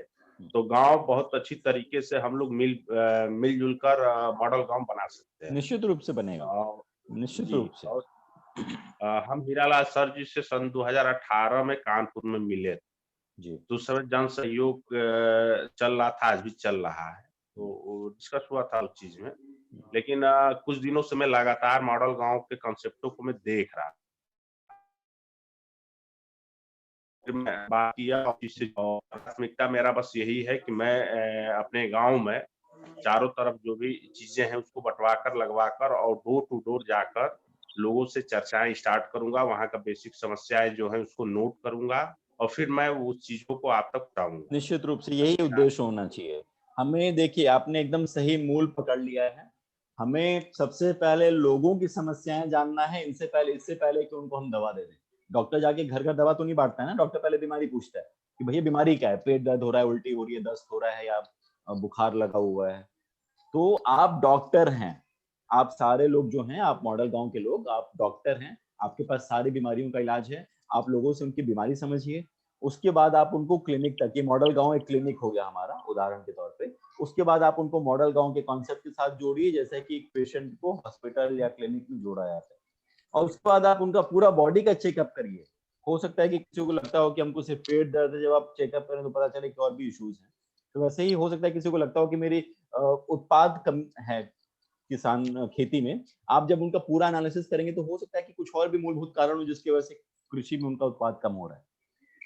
तो गांव बहुत अच्छी तरीके से हम लोग मिलजुल कर मॉडल गांव बना सकते हैं। निश्चित रूप से बनेगा, निश्चित रूप से। हम हीरालाल सर जी से सन 2018 में कानपुर में मिले जी, तो उस समय जन सहयोग चल रहा था, आज भी चल रहा है, तो डिस्कस हुआ था उस चीज में। लेकिन कुछ दिनों से मैं लगातार मॉडल गांव के कॉन्सेप्टों को मैं देख रहा, मैं बात किया और प्राथमिकता मेरा बस यही है कि मैं अपने गांव में चारों तरफ जो भी चीजें हैं उसको बंटवा कर लगवा कर और डोर टू डोर जाकर लोगों से चर्चाएं स्टार्ट करूंगा, वहां का बेसिक समस्याएं जो है उसको नोट करूंगा और फिर मैं उस चीजों को आप तक पहुंचाऊंगा। निश्चित रूप से यही उद्देश्य होना चाहिए हमें। देखिए आपने एकदम सही मूल पकड़ लिया है। हमें सबसे पहले लोगों की समस्याएं जानना है, इससे पहले कि उनको हम दवा दे दें। डॉक्टर जाके घर घर दवा तो नहीं बांटता है ना, डॉक्टर पहले बीमारी पूछता है कि भैया बीमारी क्या है, पेट दर्द हो रहा है, उल्टी हो रही है, दस्त हो रहा है या बुखार लगा हुआ है। तो आप डॉक्टर हैं, आप सारे लोग जो हैं, आप मॉडल गांव के लोग, आप डॉक्टर हैं, आपके पास सारी बीमारियों का इलाज है। आप लोगों से उनकी बीमारी समझिए, उसके बाद आप उनको क्लिनिक तक, ये मॉडल गांव एक क्लिनिक हो गया हमारा उदाहरण के तौर पे, उसके बाद आप उनको मॉडल गांव के कॉन्सेप्ट के साथ जोड़िए, जैसे कि एक पेशेंट को हॉस्पिटल या क्लिनिक में जोड़ा जाता है, और उसके बाद आप उनका पूरा बॉडी का चेकअप करिए। हो सकता है कि किसी को लगता हो कि हमको सिर्फ पेट दर्द है, जब आप चेकअप करें तो पता चले कि और भी इश्यूज हैं। तो वैसे ही हो सकता है किसी को लगता हो कि मेरी उत्पाद कम है किसान खेती में, आप जब उनका पूरा एनालिसिस करेंगे तो हो सकता है कि कुछ और भी मूलभूत कारण हो जिसकी वजह से कृषि में उनका उत्पाद कम हो रहा है।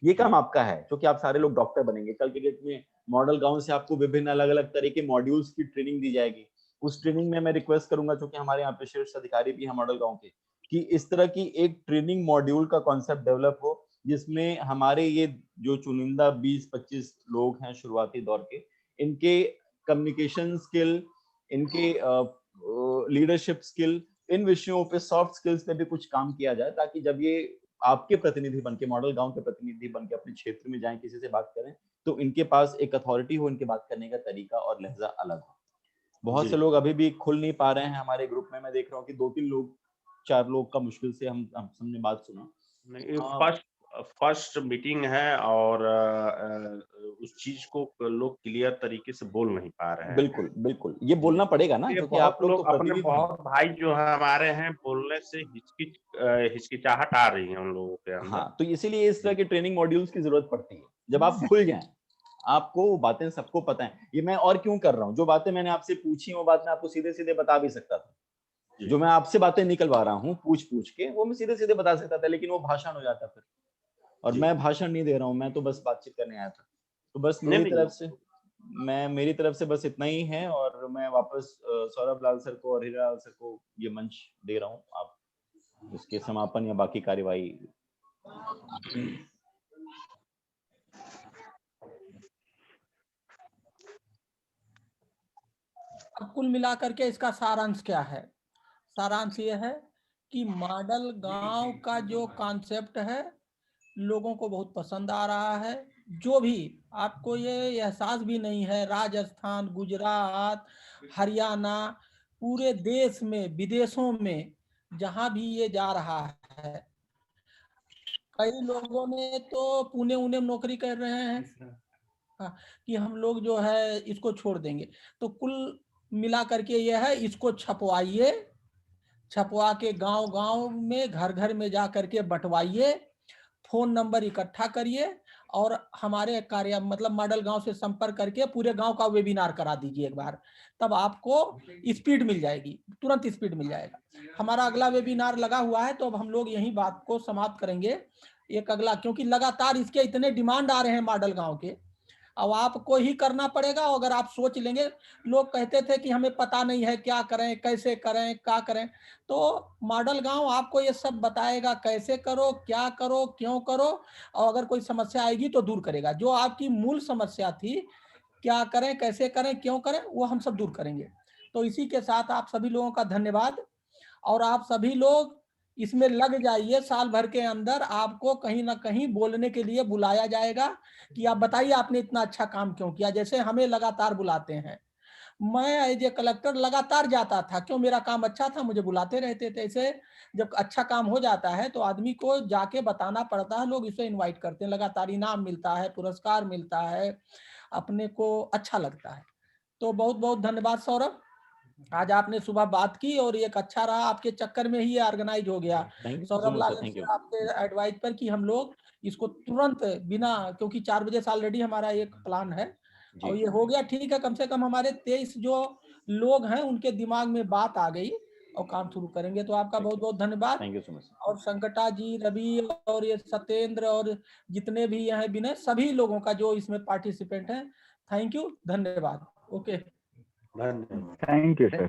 ये काम आपका है, क्योंकि आप सारे लोग डॉक्टर बनेंगे। कल के डेट में मॉडल गांव से आपको विभिन्न अलग अलग तरह के मॉड्यूल्स की ट्रेनिंग दी जाएगी। उस ट्रेनिंग में मैं रिक्वेस्ट करूंगा, क्योंकि हमारे यहाँ पे शीर्ष अधिकारी भी हैं मॉडल गांव के, कि इस तरह की एक ट्रेनिंग मॉड्यूल का कॉन्सेप्ट डेवलप हो, जिसमें हमारे ये जो चुनिंदा 20-25 लोग हैं शुरुआती दौर के, इनके कम्युनिकेशन स्किल, इनके लीडरशिप स्किल, इन विषयों पे, सॉफ्ट स्किल्स पे भी कुछ काम किया जाए, ताकि जब ये आपके प्रतिनिधि बनके, मॉडल गांव के प्रतिनिधि बनके अपने क्षेत्र में जाएं, किसी से बात करें, तो इनके पास एक अथॉरिटी हो, इनके बात करने का तरीका और लहजा अलग हो। बहुत से लोग अभी भी खुल नहीं पा रहे हैं हमारे ग्रुप में। मैं देख रहा हूँ कि 2-3 लोग, 4 लोग का मुश्किल से हमने बात सुना। फर्स्ट मीटिंग है और उस चीज को लोग क्लियर तरीके से बोल नहीं पा रहे हैं। बिल्कुल बिल्कुल, ये बोलना पड़ेगा ना, क्योंकि आप लोग तो अपने बहुत भाई जो है हमारे हैं, बोलने से हिचकिचाहट आ रही है उन लोगों के अंदर। हाँ, तो इसीलिए इस तरह के ट्रेनिंग मॉड्यूल्स की जरूरत पड़ती है। जब आप खुल जाएं, आपको बातें सबको पता है। ये मैं और क्यों कर रहा हूँ, जो बातें मैंने आपसे पूछी वो बात मैं आपको सीधे सीधे बता भी सकता था। जो मैं आपसे बातें निकलवा रहा हूँ पूछ के, वो मैं सीधे सीधे बता सकता था, लेकिन वो भाषण हो जाता फिर। और मैं भाषण नहीं दे रहा हूँ, मैं तो बस बातचीत करने आया था। तो बस मेरी तरफ से बस इतना ही है, और मैं वापस सौरभ लाल सर को और हीरा लाल सर को ये मंच दे रहा हूँ। आप इसके समापन या बाकी कार्यवाही। अब कुल मिलाकर के इसका सारांश क्या है? सारांश ये है कि मॉडल गांव का जो कॉन्सेप्ट है लोगों को बहुत पसंद आ रहा है। जो भी आपको ये एहसास भी नहीं है, राजस्थान, गुजरात, हरियाणा, पूरे देश में, विदेशों में जहां भी ये जा रहा है, कई लोगों ने तो पुणे उन्हें नौकरी कर रहे हैं कि हम लोग जो है इसको छोड़ देंगे। तो कुल मिला करके ये है, इसको छपवाइए, छपवा के गांव गांव में, घर घर में जा करके बंटवाइए, फोन नंबर इकट्ठा करिए और हमारे कार्य मतलब मॉडल गांव से संपर्क करके पूरे गांव का वेबिनार करा दीजिए एक बार। तब आपको स्पीड मिल जाएगी, तुरंत स्पीड मिल जाएगा। हमारा अगला वेबिनार लगा हुआ है, तो अब हम लोग यही बात को समाप्त करेंगे। एक अगला, क्योंकि लगातार इसके इतने डिमांड आ रहे हैं मॉडल गांव के, अब आपको ही करना पड़ेगा। अगर आप सोच लेंगे, लोग कहते थे कि हमें पता नहीं है क्या करें, कैसे करें, क्या करें, तो मॉडल गांव आपको ये सब बताएगा, कैसे करो, क्या करो, क्यों करो, और अगर कोई समस्या आएगी तो दूर करेगा। जो आपकी मूल समस्या थी, क्या करें, कैसे करें, क्यों करें, वो हम सब दूर करेंगे। तो इसी के साथ आप सभी लोगों का धन्यवाद, और आप सभी लोग इसमें लग जाइए। साल भर के अंदर आपको कहीं ना कहीं बोलने के लिए बुलाया जाएगा कि आप बताइए आपने इतना अच्छा काम क्यों किया। जैसे हमें लगातार बुलाते हैं, मैं एज ए कलेक्टर लगातार जाता था, क्यों, मेरा काम अच्छा था, मुझे बुलाते रहते थे। ऐसे जब अच्छा काम हो जाता है तो आदमी को जाके बताना पड़ता है, लोग इसे इनवाइट करते हैं, लगातार इनाम मिलता है, पुरस्कार मिलता है, अपने को अच्छा लगता है। तो बहुत बहुत धन्यवाद सौरभ, आज आपने सुबह बात की और एक अच्छा रहा, आपके चक्कर में ही ऑर्गेनाइज हो गया सौरभ लाल से, आपके एडवाइस पर कि हम लोग इसको तुरंत बिना, क्योंकि 4 बजे से ऑलरेडी हमारा एक प्लान है और ये हो गया। ठीक है, कम से कम हमारे 23 जो लोग हैं उनके दिमाग में बात आ गई और काम शुरू करेंगे। तो आपका बहुत बहुत धन्यवाद। Thank you so much. और संकटा जी, रवि और ये सत्येंद्र और जितने भी यहाँ विनय, सभी लोगों का जो इसमें पार्टिसिपेंट है, थैंक यू, धन्यवाद। Okay, thank you sir.